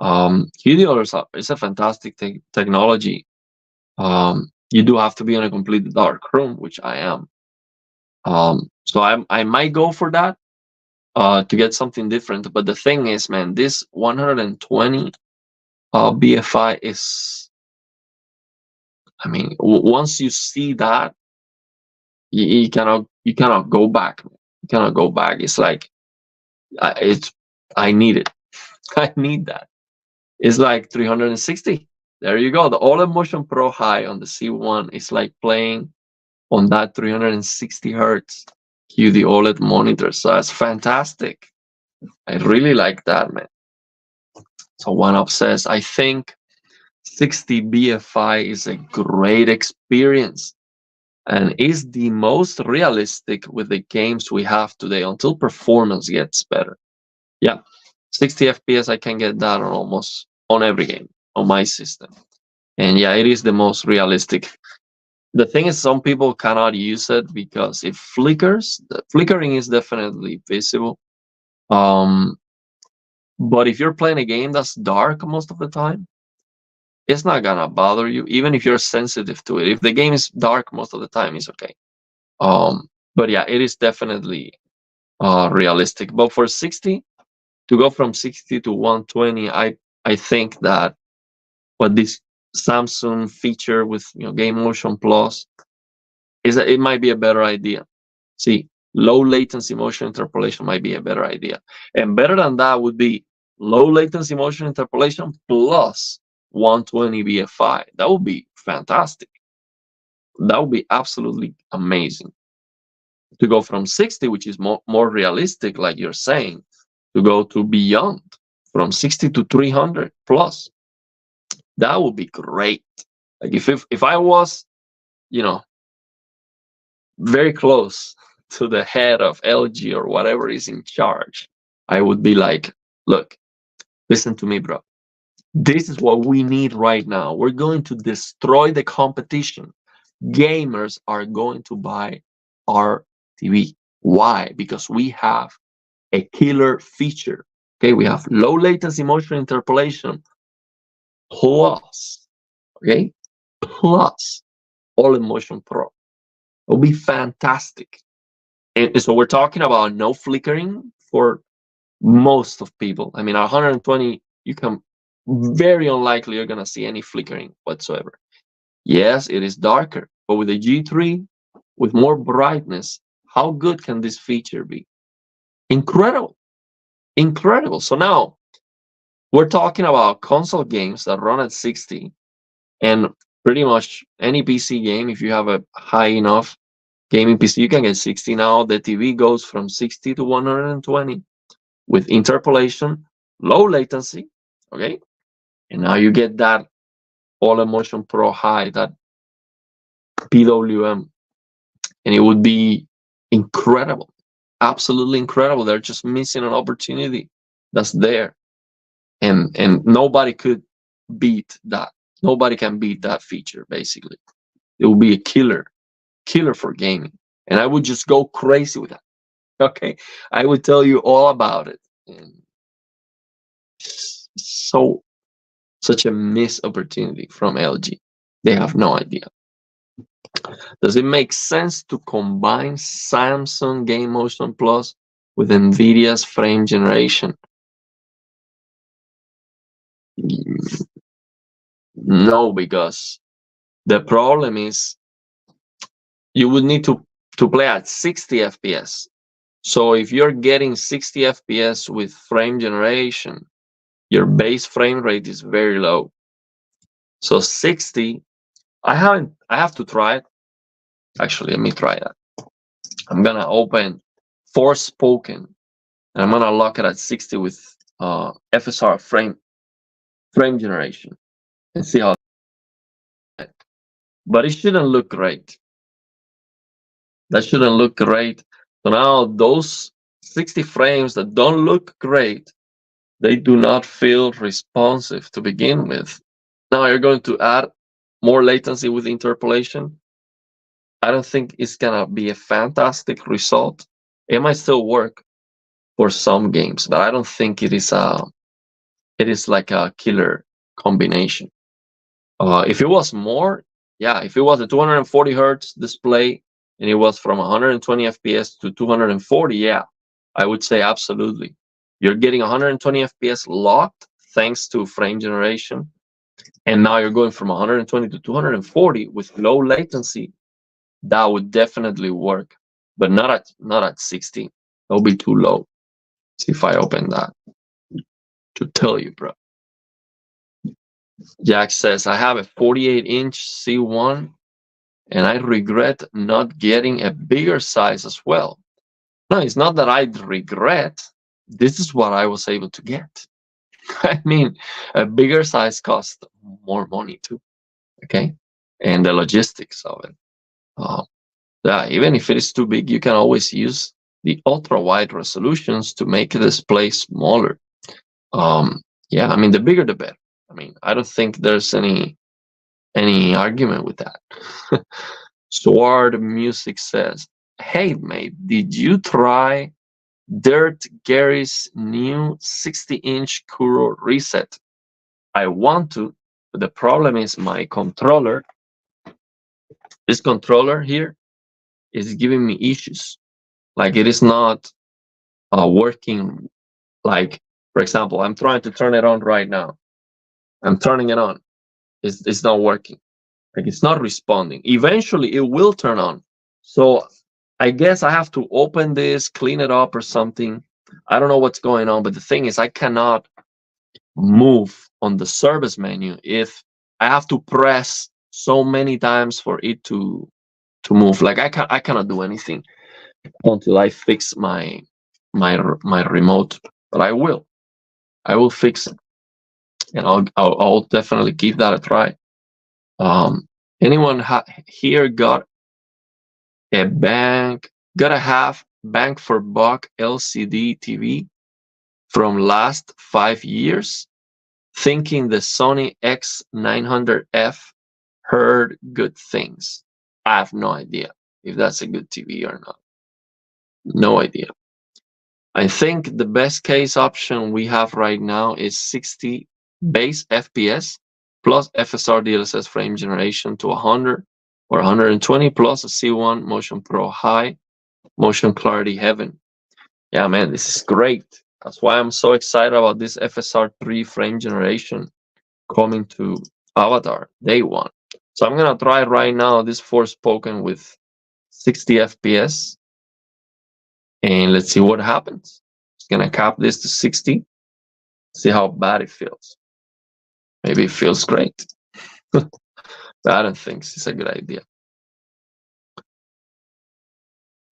QD OLED is a fantastic technology. You do have to be in a completely dark room, which I am. So I might go for that to get something different. But the thing is, man, this 120 BFI is, I mean, once you see that, you cannot go back. Man. You cannot go back. It's like I need it. I need that. It's like 360. There you go. The OLED Motion Pro High on the C1 is like playing on that 360 hertz QD OLED monitor. So that's fantastic. I really like that, man. So One Up says, I think 60 BFI is a great experience and is the most realistic with the games we have today until performance gets better. Yeah, 60 FPS, I can get that on almost on every game on my system. And yeah, it is the most realistic. The thing is, some people cannot use it because it flickers. The flickering is definitely visible. But if you're playing a game that's dark most of the time, it's not gonna bother you, even if you're sensitive to it. If the game is dark most of the time, it's okay. But yeah, it is definitely realistic. But for 60, to go from 60 to 120, I think that what this Samsung feature with Game Motion Plus is that it might be a better idea. See, low latency motion interpolation might be a better idea. And better than that would be low latency motion interpolation plus 120 BFI. That would be fantastic. That would be absolutely amazing. To go from 60, which is more realistic, like you're saying, to go to beyond from 60 to 300 plus. That would be great. Like if I was, very close to the head of LG or whatever is in charge, I would be like, look, listen to me, bro. This is what we need right now. We're going to destroy the competition. Gamers are going to buy our TV. Why? Because we have a killer feature. Okay, we have low latency motion interpolation plus, okay, plus OLED Motion Pro. It'll be fantastic. And so we're talking about no flickering for most of people. I mean, 120, you can very unlikely you're gonna see any flickering whatsoever. Yes, it is darker, but with the G3, with more brightness, how good can this feature be? Incredible, incredible. So now we're talking about console games that run at 60, and pretty much any PC game, if you have a high enough gaming PC, you can get 60 now. The TV goes from 60 to 120 with interpolation, low latency, okay? And now you get that OLED Motion Pro High, that PWM, and it would be incredible, absolutely incredible. They're just missing an opportunity that's there, and nobody could beat that. Nobody can beat that feature. Basically, it will be a killer for gaming, and I would just go crazy with that. Okay, I would tell you all about it. And so such a missed opportunity from LG. They have no idea. Does it make sense to combine Samsung Game Motion Plus with NVIDIA's frame generation? No, because the problem is you would need to play at 60 FPS. So if you're getting 60 FPS with frame generation, your base frame rate is very low. So 60, I have to try it. Actually, let me try that. I'm gonna open Forspoken and I'm gonna lock it at 60 with FSR frame generation and see how. But it shouldn't look great. That shouldn't look great. So now those 60 frames that don't look great, they do not feel responsive to begin with. Now you're going to add more latency with interpolation. I don't think it's gonna be a fantastic result. It might still work for some games, but I don't think it is like a killer combination. If it was more, yeah, if it was a 240 hertz display and it was from 120 FPS to 240, yeah, I would say absolutely. You're getting 120 FPS locked thanks to frame generation, and now you're going from 120 to 240 with low latency. That would definitely work, but not at 60. That would be too low. See if I open that to tell you, bro. Jack says, I have a 48-inch C1 and I regret not getting a bigger size as well. No, it's not that I regret. This is what I was able to get. I mean, a bigger size costs more money too. Okay. And the logistics of it. Yeah, even if it is too big, you can always use the ultra wide resolutions to make the display smaller. Yeah, I mean, the bigger the better. I mean, I don't think there's any argument with that. Sword Music says, "Hey mate, did you try Dirt Gary's new 60-inch Kuro reset? I want to, but the problem is my controller. This controller here is giving me issues. Like it is not working. Like, for example, I'm trying to turn it on right now. I'm turning it on. It's not working. Like it's not responding. Eventually, it will turn on. So I guess I have to open this, clean it up, or something. I don't know what's going on, but the thing is, I cannot move on the service menu if I have to press so many times for it to move. Like I cannot do anything until I fix my remote. But I will fix it, and I'll definitely give that a try. Anyone here got a half bank for buck LCD TV from last 5 years, thinking the Sony X900F heard good things? I have no idea if that's a good TV or not. No idea. I think the best case option we have right now is 60 base FPS plus FSR DLSS frame generation to 100 or 120 plus a C1 Motion Pro High Motion Clarity Heaven. Yeah, man, this is great. That's why I'm so excited about this FSR 3 frame generation coming to Avatar day one. So I'm gonna try right now this Forspoken with 60 FPS, and let's see what happens. Just gonna cap this to 60, see how bad it feels. Maybe it feels great. But I don't think it's a good idea.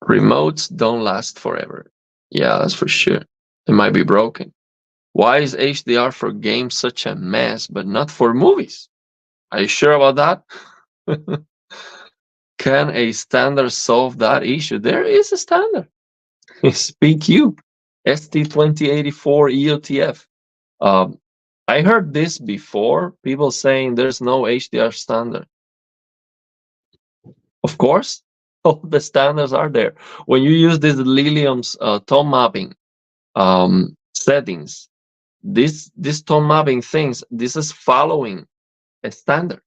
Remotes don't last forever. Yeah, that's for sure. It might be broken. Why is HDR for games such a mess, but not for movies? Are you sure about that? Can a standard solve that issue? There is a standard. It's PQ, ST2084 EOTF. I heard this before, people saying there's no HDR standard. Of course, all the standards are there. When you use this Lilium's tone mapping settings, this tone mapping things, this is following a standard.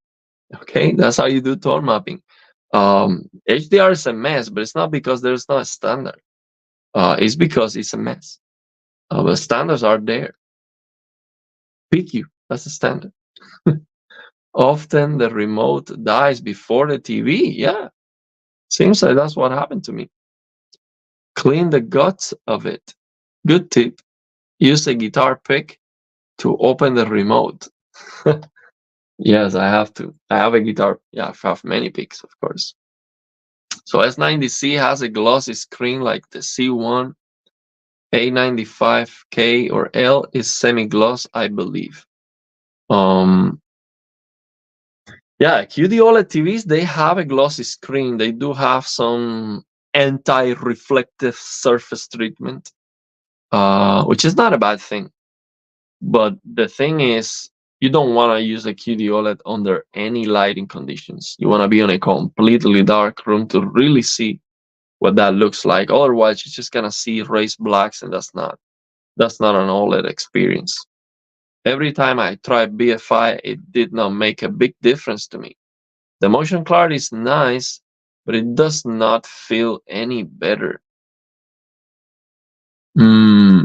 Okay, that's how you do tone mapping. HDR is a mess, but it's not because there's not a standard. It's because it's a mess. But standards are there. PQ, that's a standard. Often the remote dies before the TV. Yeah, seems like that's what happened to me. Clean the guts of it. Good tip. Use a guitar pick to open the remote. Yes, I have to. I have a guitar. Yeah, I have many picks, of course. So S90C has a glossy screen like the C1 A95K or L is semi-gloss, I believe. Um, yeah, QD OLED TVs, they have a glossy screen. They do have some anti-reflective surface treatment, which is not a bad thing. But the thing is, you don't want to use a QD OLED under any lighting conditions. You want to be in a completely dark room to really see what that looks like. Otherwise, you're just gonna see raised blacks, and that's not an OLED experience. Every time I tried BFI, it did not make a big difference to me. The motion clarity is nice, but it does not feel any better. Hmm.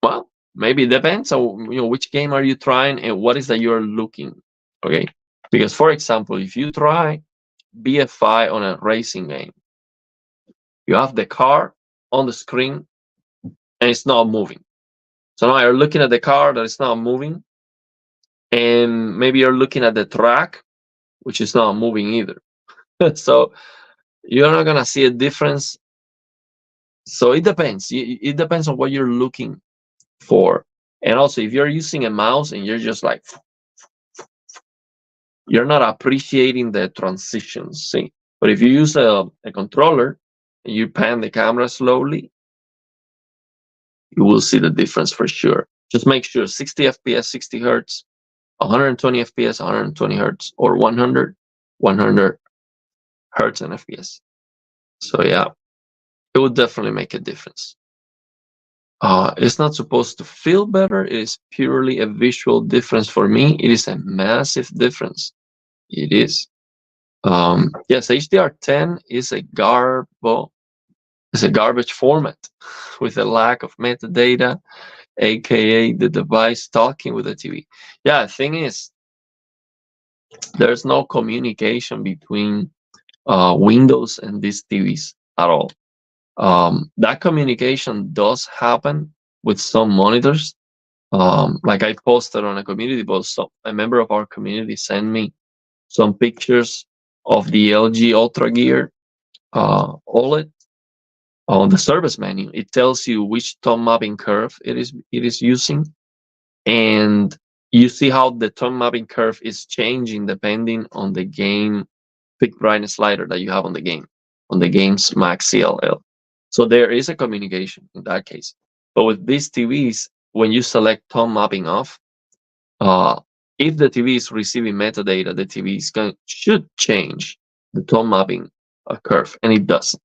Well, maybe it depends on which game are you trying and what is that you're looking. Okay, because for example, if you try BFI on a racing game, you have the car on the screen and it's not moving. So now you're looking at the car that is not moving, and maybe you're looking at the track, which is not moving either. So you're not gonna see a difference. So it depends. It depends on what you're looking for. And also, if you're using a mouse and you're just like, you're not appreciating the transitions. See, but if you use a controller and you pan the camera slowly, you will see the difference for sure. Just make sure 60 FPS, 60 hertz, 120 FPS, 120 hertz, or 100 hertz and FPS. So yeah, it would definitely make a difference. It's not supposed to feel better. It is purely a visual difference for me. It is a massive difference. It is. Yes, HDR10 is a garbage format with a lack of metadata, aka the device talking with the TV. Yeah, the thing is, there's no communication between Windows and these TVs at all. That communication does happen with some monitors. Like I posted on a community post, so a member of our community sent me some pictures of the LG Ultra Gear OLED on the service menu. It tells you which tone mapping curve it is using, and you see how the tone mapping curve is changing depending on the game peak brightness slider that you have on the game's max CLL. So there is a communication in that case. But with these TVs, when you select tone mapping off, uh, if the TV is receiving metadata, the TV should change the tone mapping curve, and it doesn't.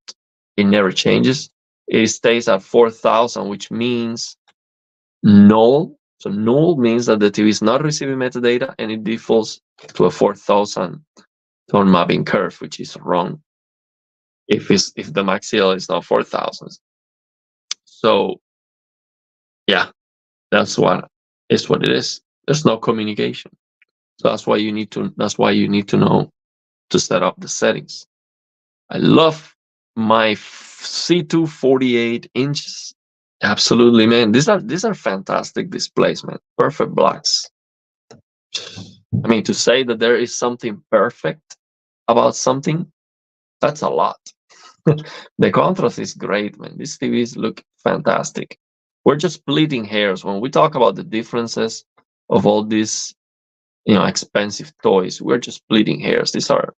It never changes. It stays at 4,000, which means null. So null means that the TV is not receiving metadata, and it defaults to a 4,000 tone mapping curve, which is wrong if the max CL is not 4,000. So yeah, that's what it is. There's no communication. So that's why you need to know to set up the settings. I love my C2 48 inches. Absolutely, man. These are fantastic displays, man. Perfect blacks. I mean, to say that there is something perfect about something, that's a lot. The contrast is great, man. These TVs look fantastic. We're just splitting hairs when we talk about the differences of all these, expensive toys. We're just splitting hairs. These are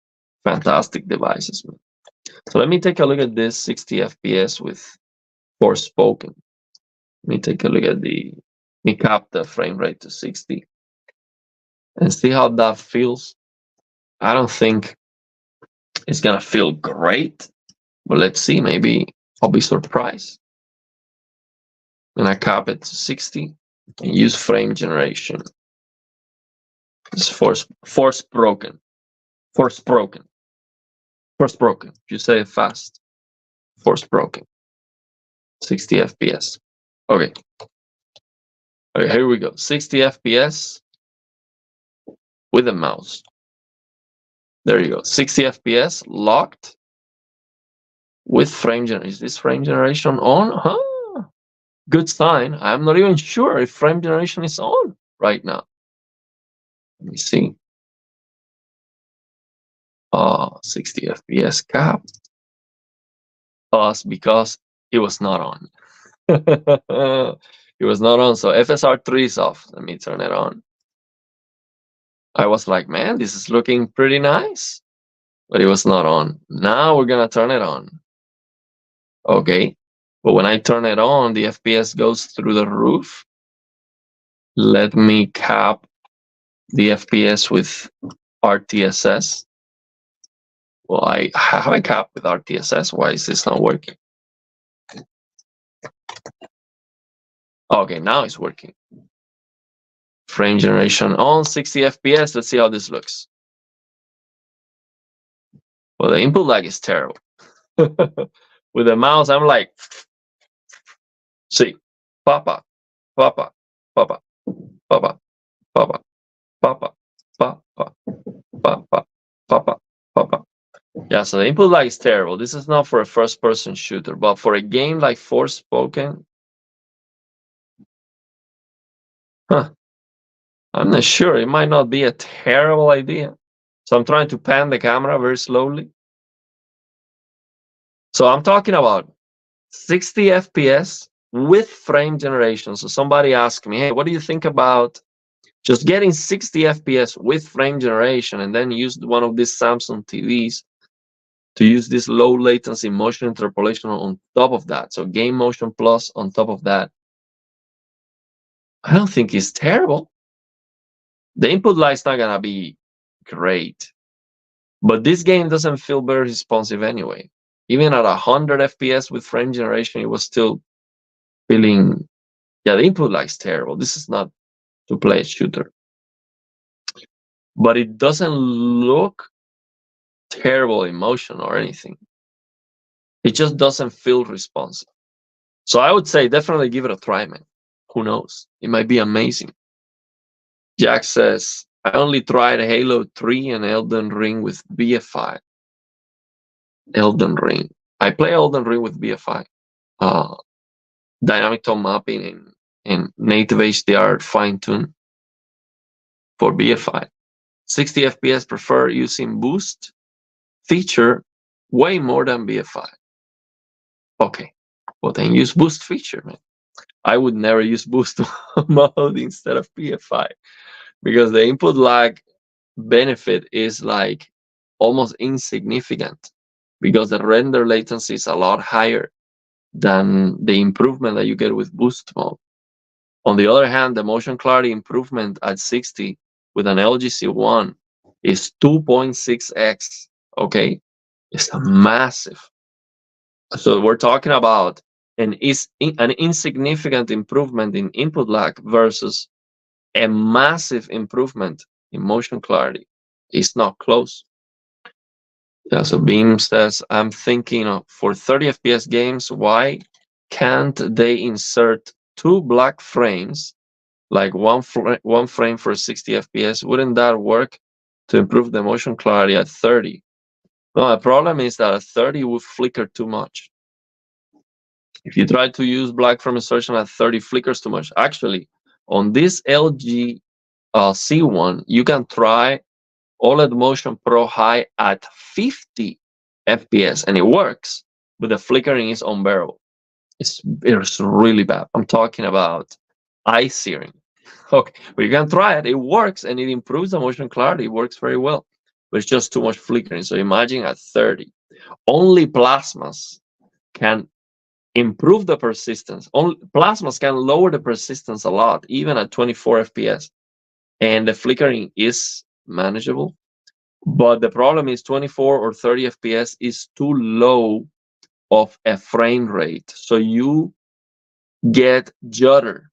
fantastic devices, man. So let me take a look at this 60 FPS with Forspoken. Let me take a look at let me cap the frame rate to 60 and see how that feels. I don't think it's gonna feel great, but let's see. Maybe I'll be surprised. And I cap it to 60 and use frame generation. It's Forspoken. Forspoken. Forspoken. If you say it fast. Forspoken. 60 FPS. Okay. Okay, here we go. 60 FPS with a mouse. There you go. 60 FPS locked with frame generation. Is this frame generation on? Huh? Good sign. I'm not even sure if frame generation is on right now. Let me see. 60 FPS cap. Pause because it was not on. It was not on. So FSR3 is off. Let me turn it on. I was like, man, this is looking pretty nice. But it was not on. Now we're going to turn it on. Okay. But when I turn it on, the FPS goes through the roof. Let me cap the FPS with RTSS. Well, I have a cap with RTSS. Why is this not working? Okay, now it's working. Frame generation on 60 FPS. Let's see how this looks. Well, the input lag is terrible. With the mouse, I'm like, see, papa, papa, papa, papa, papa, papa, papa, papa, papa, papa. Yeah, so the input lag is terrible. This is not for a first-person shooter, but for a game like Forspoken, I'm not sure. It might not be a terrible idea. So I'm trying to pan the camera very slowly. So I'm talking about 60 FPS with frame generation. So somebody asked me, hey, what do you think about just getting 60 FPS with frame generation and then use one of these Samsung TVs to use this low latency motion interpolation on top of that? So game motion plus on top of that. I don't think it's terrible. The input lag is not going to be great. But this game doesn't feel very responsive anyway. Even at 100 FPS with frame generation, it was still feeling, yeah, the input lag is terrible. This is not to play a shooter. But it doesn't look terrible in motion or anything. It just doesn't feel responsive. So I would say definitely give it a try, man. Who knows? It might be amazing. Jack says, I only tried Halo 3 and Elden Ring with BFI. Elden Ring. I play Elden Ring with BFI. Dynamic tone mapping and native HDR fine-tune for BFI. 60 FPS prefer using boost feature way more than BFI. Okay, well then use boost feature, man. I would never use boost mode instead of BFI because the input lag benefit is like almost insignificant because the render latency is a lot higher than the improvement that you get with boost mode. On the other hand, the motion clarity improvement at 60 with an LG C1 is 2.6x. Okay, it's a massive. So we're talking about an insignificant improvement in input lag versus a massive improvement in motion clarity. It's not close. Yeah, so Beam says, I'm thinking for 30 FPS games, why can't they insert 2 black frames, like one frame for 60 FPS? Wouldn't that work to improve the motion clarity at 30? No, the problem is that at 30 would flicker too much. If you try to use black frame insertion at 30, flickers too much. Actually, on this LG C1, you can try OLED Motion Pro High at 50 FPS, and it works, but the flickering is unbearable. It's really bad. I'm talking about eye searing. Okay, but you can try it. It works, and it improves the motion clarity. It works very well, but it's just too much flickering. So imagine at 30. Only plasmas can improve the persistence. Only plasmas can lower the persistence a lot, even at 24 FPS. And the flickering is manageable. But the problem is 24 or 30 FPS is too low of a frame rate. So you get judder.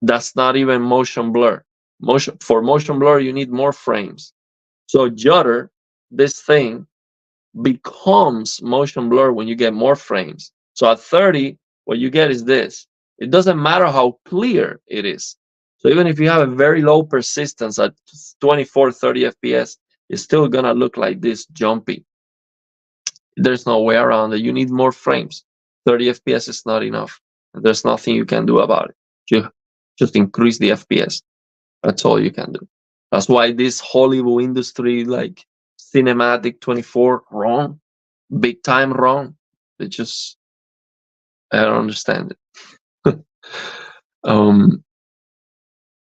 That's not even motion blur. For motion blur, you need more frames. So judder, this thing, becomes motion blur when you get more frames. So at 30, what you get is this. It doesn't matter how clear it is. So even if you have a very low persistence at 24, 30 FPS, it's still going to look like this jumpy. There's no way around it. You need more frames. 30 FPS is not enough. There's nothing you can do about it. You just increase the FPS. That's all you can do. That's why this Hollywood industry, like cinematic 24, wrong. Big time wrong. They just I don't understand it. um,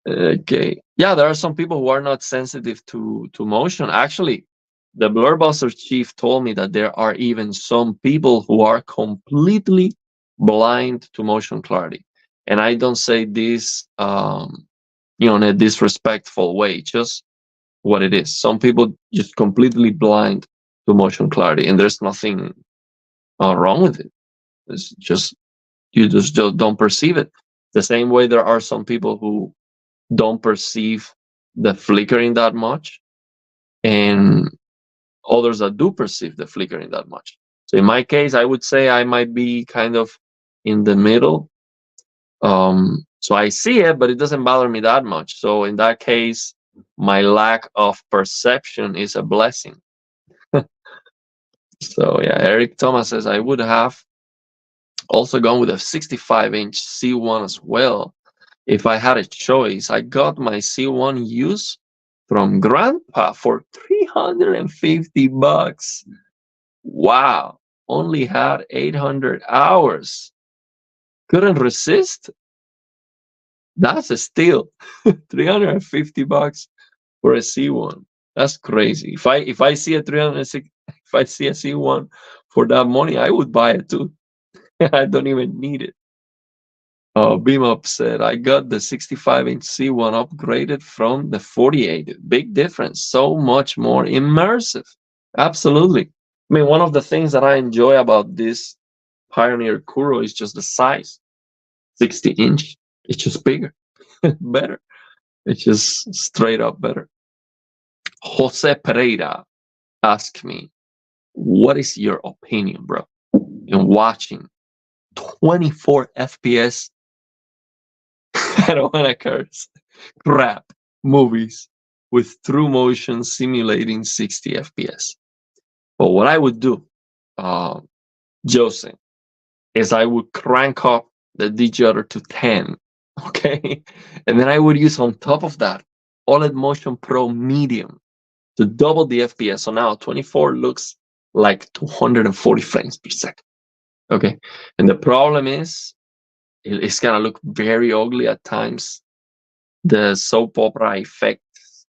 okay. Yeah, there are some people who are not sensitive to motion. Actually, the Blurbuster chief told me that there are even some people who are completely blind to motion clarity. And I don't say this, in a disrespectful way, just what it is. Some people just completely blind to motion clarity, and there's nothing wrong with it. It's just you just don't perceive it. The same way there are some people who don't perceive the flickering that much, and others that do perceive the flickering that much. So in my case, I would say I might be kind of in the middle. So I see it, but it doesn't bother me that much. So in that case, my lack of perception is a blessing. So yeah, Eric Thomas says I would have also gone with a 65-inch C1 as well if I had a choice. I got my C1 used from Grandpa for $350. Wow, only had 800 hours. Couldn't resist. That's a steal. $350 for a C1. That's crazy. If I see a 360, if I see a C1 for that money, I would buy it too. I don't even need it. Beam Up said, I got the 65-inch C1 upgraded from the 48. Big difference. So much more immersive. Absolutely. I mean, one of the things that I enjoy about this Pioneer Kuro is just the size. 60-inch. It's just bigger. Better. It's just straight up better. Jose Pereira asked me, what is your opinion, bro, in watching 24 FPS? I don't want to curse. Crap movies with true motion simulating 60 FPS. But what I would do, Jose, is I would crank up the DJR to 10, okay? And then I would use on top of that OLED Motion Pro Medium to double the FPS. So now 24 looks like 240 frames per second, okay? And the problem is, it's gonna look very ugly at times. The soap opera effects,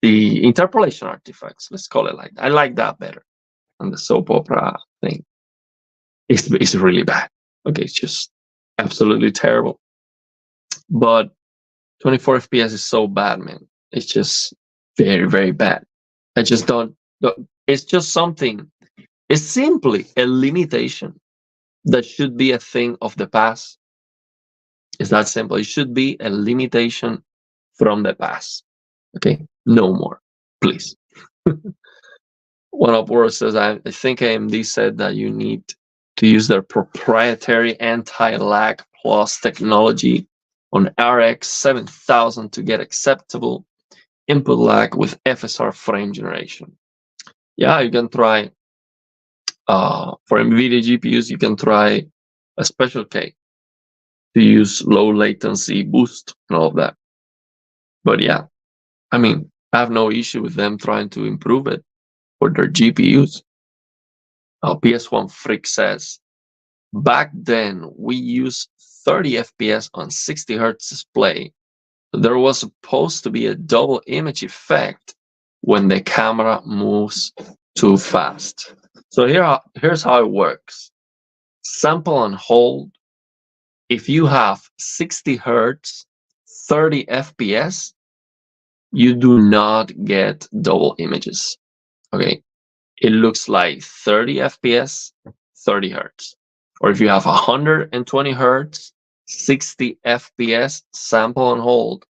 the interpolation artifacts, let's call it like that. I like that better than the soap opera thing. It's really bad. Okay, it's just absolutely terrible. But 24 FPS is so bad, man. It's just very, very bad. I just don't. It's just something. It's simply a limitation that should be a thing of the past. It's that simple. It should be a limitation from the past. Okay, no more, please. One upward says, I think AMD said that you need to use their proprietary anti-lag plus technology on RX 7000 to get acceptable input lag with FSR frame generation. Yeah, you can try, for NVIDIA GPUs, you can try a special K to use low latency boost and all of that. But yeah, I mean, I have no issue with them trying to improve it for their GPUs. PS1 Freak says, back then we used 30 FPS on 60 Hz display. There was supposed to be a double image effect when the camera moves too fast. So here's how it works. Sample and hold. If you have 60 Hz, 30 FPS, you do not get double images. Okay, it looks like 30 FPS, 30 Hertz. Or if you have 120 Hertz, 60 FPS, sample and hold,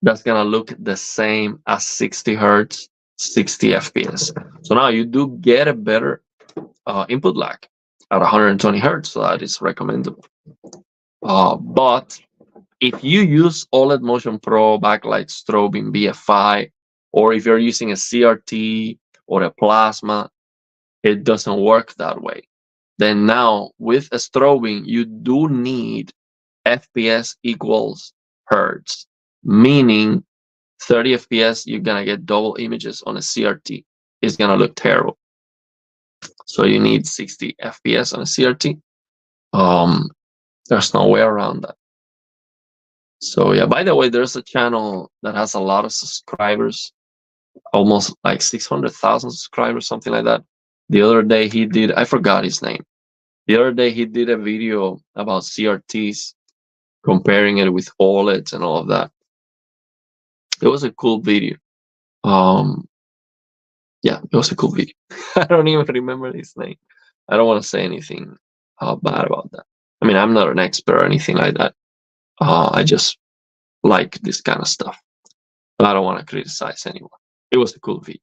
that's gonna look the same as 60 Hertz, 60 FPS. So now you do get a better input lag at 120 Hertz, so that is recommendable. But if you use OLED Motion Pro backlight strobe in BFI, or if you're using a CRT or a plasma, it doesn't work that way. Then now with a strobing, you do need FPS equals Hertz, meaning 30 FPS, you're gonna get double images on a CRT. It's gonna look terrible. So you need 60 FPS on a CRT. Um, there's no way around that. So yeah, by the way, there's a channel that has a lot of subscribers, almost like 600,000 subscribers, something like that. The other day he did, I forgot his name. The other day he did a video about CRTs, comparing it with OLEDs and all of that. It was a cool video. Yeah, it was a cool video. I don't even remember his name. I don't want to say anything bad about that. I mean, I'm not an expert or anything like that. I just like this kind of stuff. I don't want to criticize anyone. It was a cool video.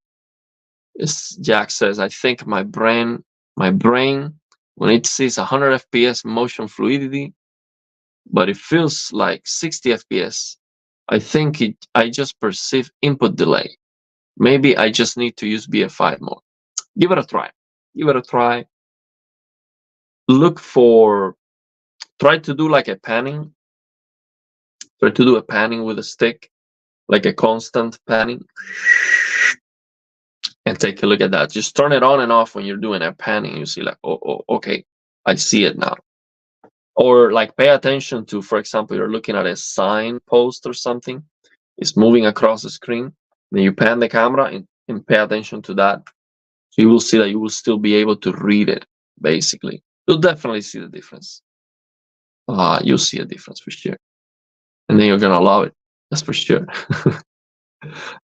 Jack says, I think my brain, when it sees 100 FPS motion fluidity, but it feels like 60 FPS, I just perceive input delay. Maybe I just need to use BF5 more. Give it a try. Give it a try. Try to do like a panning. Try to do a panning with a stick, like a constant panning. And take a look at that. Just turn it on and off when you're doing a panning. You see like, oh, okay, I see it now. Or like pay attention to, for example, you're looking at a sign post or something. It's moving across the screen. Then you pan the camera and pay attention to that. So you will see that you will still be able to read it, basically. You'll definitely see the difference. You'll see a difference for sure. And then you're going to love it. That's for sure.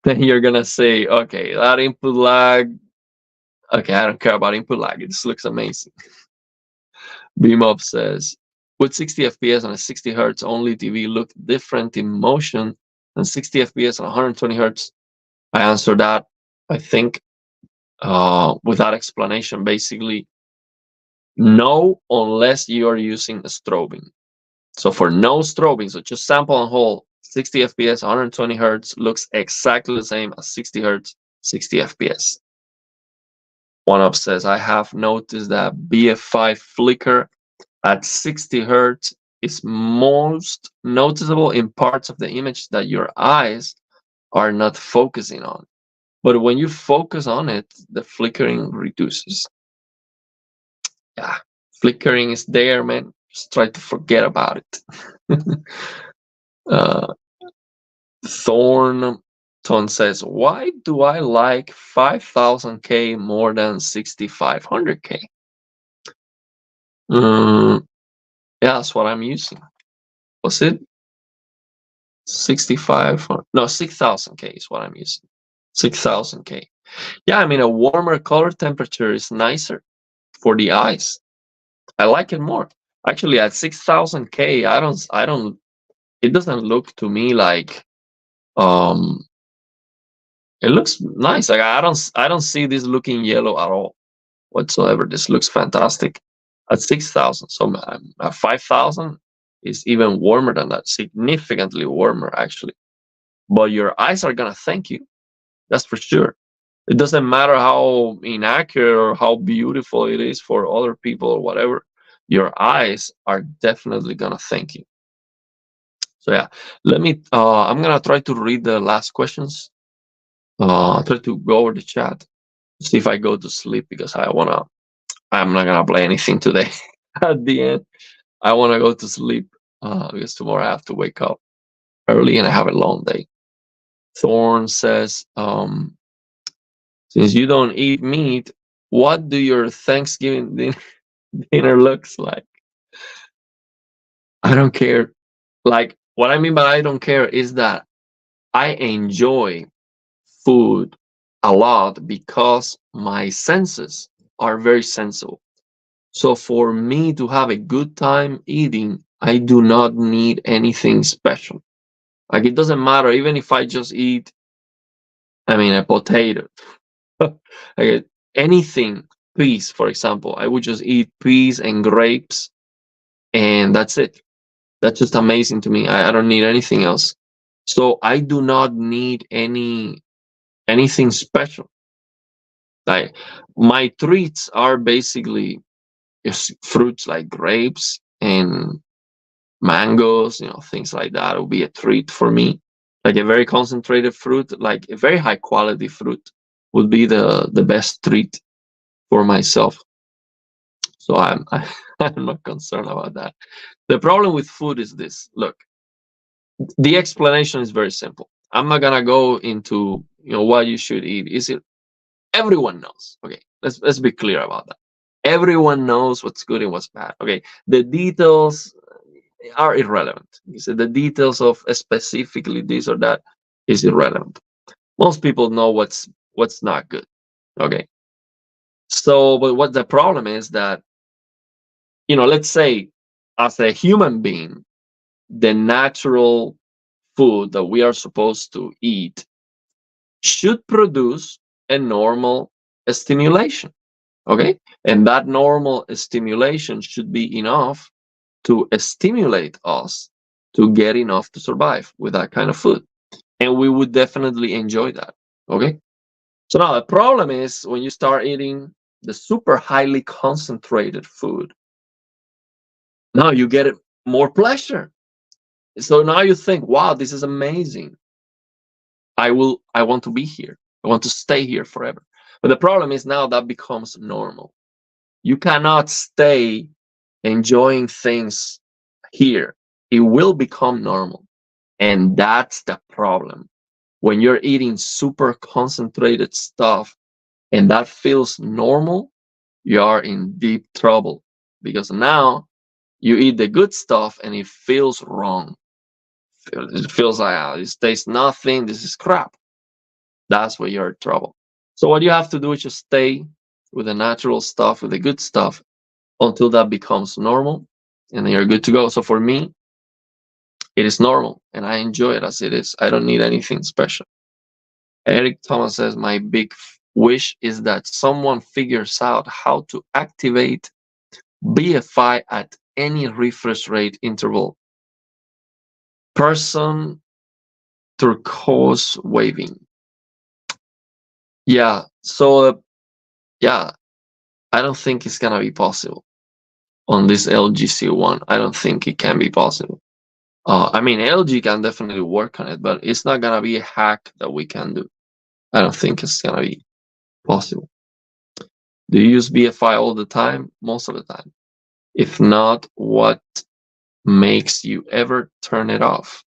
Then you're going to say, okay, that input lag. Okay, I don't care about input lag. It just looks amazing. Beamup says, would 60 FPS on a 60 hertz only TV look different in motion than 60 FPS on 120 hertz? I answered that, I think, without explanation, basically. No, unless you are using a strobing. So for no strobing, so just sample and hold, 60 FPS, 120 hertz looks exactly the same as 60 hertz, 60 FPS. One up says, I have noticed that BF5 flicker at 60 hertz is most noticeable in parts of the image that your eyes are not focusing on. But when you focus on it, the flickering reduces. Yeah, flickering is there, man. Just try to forget about it. Thornton says, why do I like 5000K more than 6500K? Yeah, that's what I'm using. Was it 65? No, 6000K is what I'm using. 6000K. Yeah, I mean, a warmer color temperature is nicer for the eyes. I like it more. Actually, at 6000K, it doesn't look to me like, it looks nice. Like I don't see this looking yellow at all whatsoever. This looks fantastic at 6000. So at 5000 is even warmer than that, significantly warmer actually. But your eyes are gonna thank you. That's for sure. It doesn't matter how inaccurate or how beautiful it is for other people or whatever. Your eyes are definitely gonna thank you. So yeah, I'm gonna try to read the last questions. Try to go over the chat, see if I go to sleep because I'm not gonna play anything today. At the end, I wanna go to sleep because tomorrow I have to wake up early and I have a long day. Thorn says, since you don't eat meat, what do your Thanksgiving dinner looks like? I don't care. Like, what I mean by I don't care is that I enjoy food a lot because my senses are very sensible. So for me to have a good time eating, I do not need anything special. Like, it doesn't matter, even if I just eat, I mean, a potato. Like, anything, peas, for example, I would just eat peas and grapes, and that's it. That's just amazing to me. I don't need anything else. So I do not need anything special. Like, my treats are basically fruits like grapes and mangoes, things like that will be a treat for me. Like a very concentrated fruit, like a very high quality fruit would be the best treat for myself. So I'm not concerned about that. The problem with food is this. Look, the explanation is very simple. I'm not gonna go into what you should eat. Is it everyone knows? Okay, let's be clear about that. Everyone knows what's good and what's bad. Okay, the details are irrelevant. You said the details of specifically this or that is irrelevant. Most people know what's not good. Okay, so but what the problem is that let's say as a human being, the natural food that we are supposed to eat should produce a normal stimulation. Okay, and that normal stimulation should be enough to stimulate us to get enough to survive with that kind of food, and we would definitely enjoy that. Okay, so now the problem is when you start eating the super highly concentrated food, now you get more pleasure. So now you think, wow, this is amazing. I want to be here. I want to stay here forever. But the problem is now that becomes normal. You cannot stay enjoying things here. It will become normal. And that's the problem. When you're eating super concentrated stuff and that feels normal, you are in deep trouble because now you eat the good stuff and it feels wrong. It feels like this tastes nothing. This is crap. That's where you're in trouble. So what you have to do is just stay with the natural stuff, with the good stuff, until that becomes normal, and then you're good to go. So for me, it is normal, and I enjoy it as it is. I don't need anything special. Eric Thomas says, my big wish is that someone figures out how to activate BFI at any refresh rate interval. Person turquoise waving. Yeah, so yeah, I don't think it's gonna be possible on this LGC one. I don't think it can be possible. I mean, LG can definitely work on it, but it's not gonna be a hack that we can do. I don't think it's gonna be possible. Do you use BFI all the time? Most of the time. If not, what makes you ever turn it off?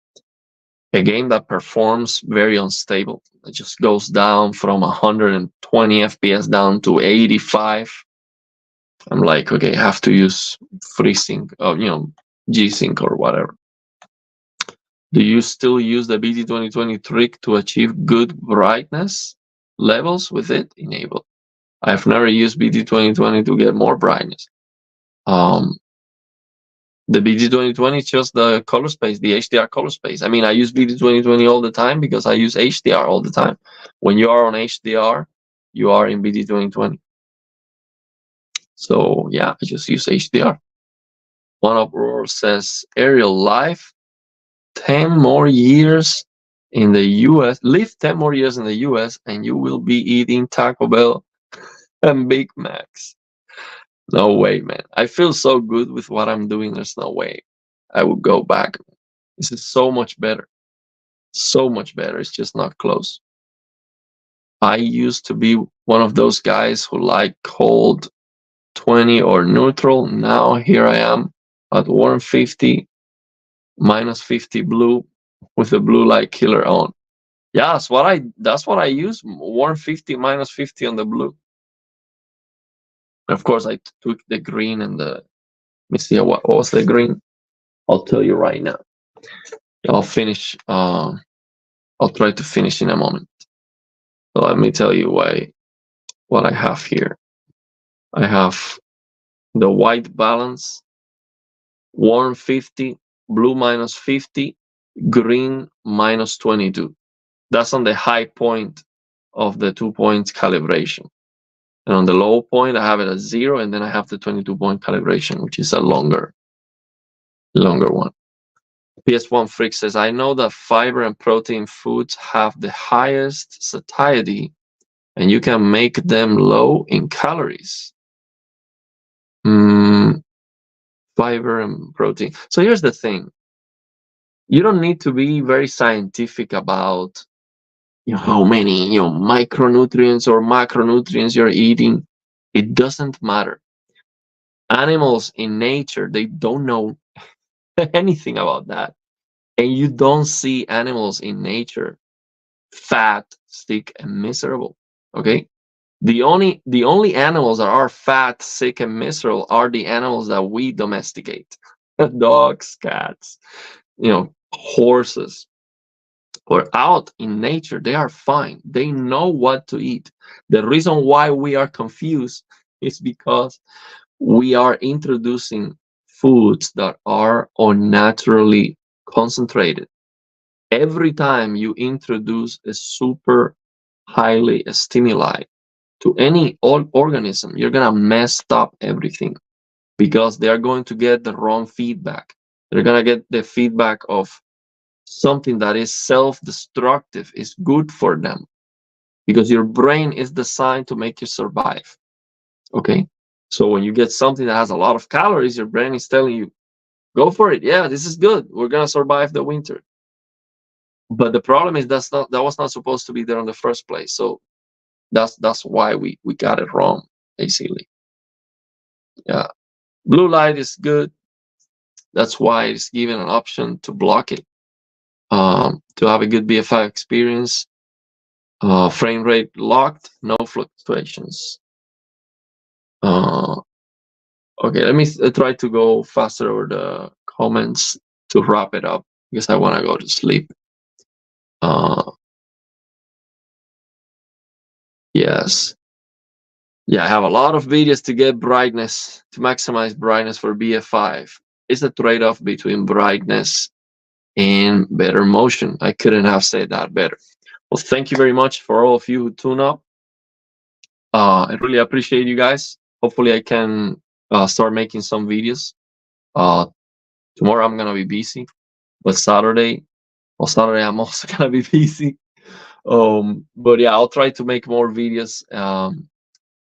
A game that performs very unstable. It just goes down from 120 FPS down to 85. I'm like, okay, I have to use FreeSync, G-Sync or whatever. Do you still use the BT2020 trick to achieve good brightness levels with it enabled? I've never used BT2020 to get more brightness. The BT2020 is just the color space, the HDR color space. I mean, I use BT2020 all the time because I use HDR all the time. When you are on HDR, you are in BT2020. So yeah, I just use HDR. One Uproar says, Ariel, live 10 more years in the US, live 10 more years in the US, and you will be eating Taco Bell and Big Macs. No way, man. I feel so good with what I'm doing. There's no way I would go back. This is so much better. So much better. It's just not close. I used to be one of those guys who like cold 20 or neutral. Now here I am at warm 50, minus 50 blue with the blue light killer on. Yeah, that's what I use. Warm 50, minus 50 on the blue. Of course, I took the green and the. Let me see what was the green. I'll tell you right now. I'll finish. I'll try to finish in a moment. So let me tell you what I have here. I have the white balance, warm 50, blue minus 50, green minus 22. That's on the high point of the 2 points calibration. And on the low point, I have it at 0, and then I have the 22-point calibration, which is a longer one. PS1 Freak says, I know that fiber and protein foods have the highest satiety, and you can make them low in calories. Fiber and protein. So here's the thing. You don't need to be very scientific about how many micronutrients or macronutrients you're eating. It doesn't matter. Animals in nature, they don't know anything about that. And you don't see animals in nature fat, sick, and miserable. Okay? The only animals that are fat, sick, and miserable are the animals that we domesticate. Dogs, cats, horses. Or out in nature, they are fine. They know what to eat. The reason why we are confused is because we are introducing foods that are unnaturally concentrated. Every time you introduce a super highly stimuli to any organism, you're gonna mess up everything because they are going to get the wrong feedback. They're gonna get the feedback of something that is self-destructive is good for them because your brain is designed to make you survive. Okay, so when you get something that has a lot of calories, your brain is telling you, go for it. Yeah, this is good. We're gonna survive the winter. But the problem is that was not supposed to be there in the first place. So that's why we got it wrong, basically. Yeah, blue light is good. That's why it's given an option to block it, to have a good BFI experience. Frame rate locked, no fluctuations. Okay, let me try to go faster over the comments to wrap it up because I want to go to sleep. Yes. Yeah, I have a lot of videos to get brightness, to maximize brightness for BF5. It's a trade-off between brightness and better motion. I couldn't have said that better. Well, thank you very much for all of you who tune up. I really appreciate you guys. Hopefully I can start making some videos. Tomorrow I'm gonna be busy, but Saturday I'm also gonna be busy. But yeah, I'll try to make more videos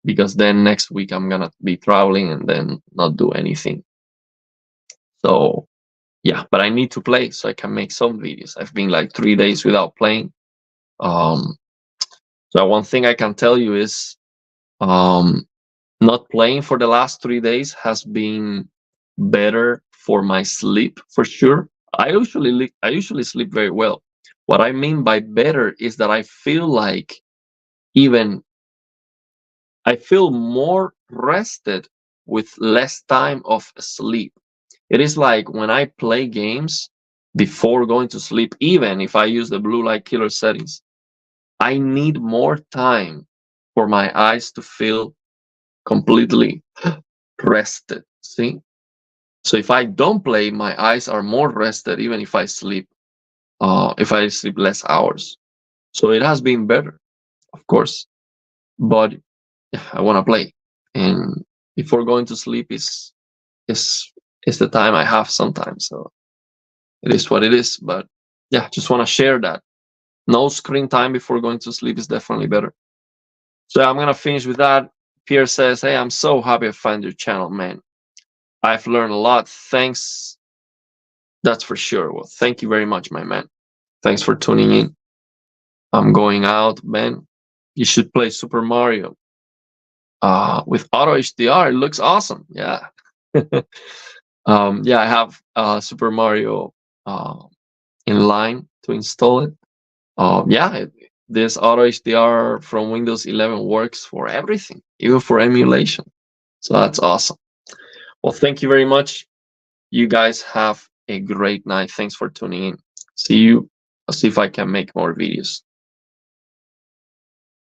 because then next week I'm gonna be traveling and then not do anything. So yeah, but I need to play so I can make some videos. I've been like 3 days without playing. So one thing I can tell you is not playing for the last 3 days has been better for my sleep for sure. I usually sleep very well. What I mean by better is that even I feel more rested with less time of sleep. It is like when I play games before going to sleep, even if I use the blue light killer settings, I need more time for my eyes to feel completely rested. See? So if I don't play, my eyes are more rested even if I sleep less hours. So it has been better, of course. But I want to play. And before going to sleep is is the time I have sometimes. So it is what it is. But yeah, just want to share that. No screen time before going to sleep is definitely better. So I'm gonna finish with that. Pierre says, "Hey, I'm so happy I found your channel, man. I've learned a lot. Thanks. That's for sure. Well, thank you very much, my man. Thanks for tuning in. I'm going out, man. You should play Super Mario with Auto HDR. It looks awesome. Yeah." Yeah, I have Super Mario in line to install it. Yeah, this Auto HDR from Windows 11 works for everything, even for emulation. So that's awesome. Well, thank you very much. You guys have a great night. Thanks for tuning in. See you. I'll see if I can make more videos.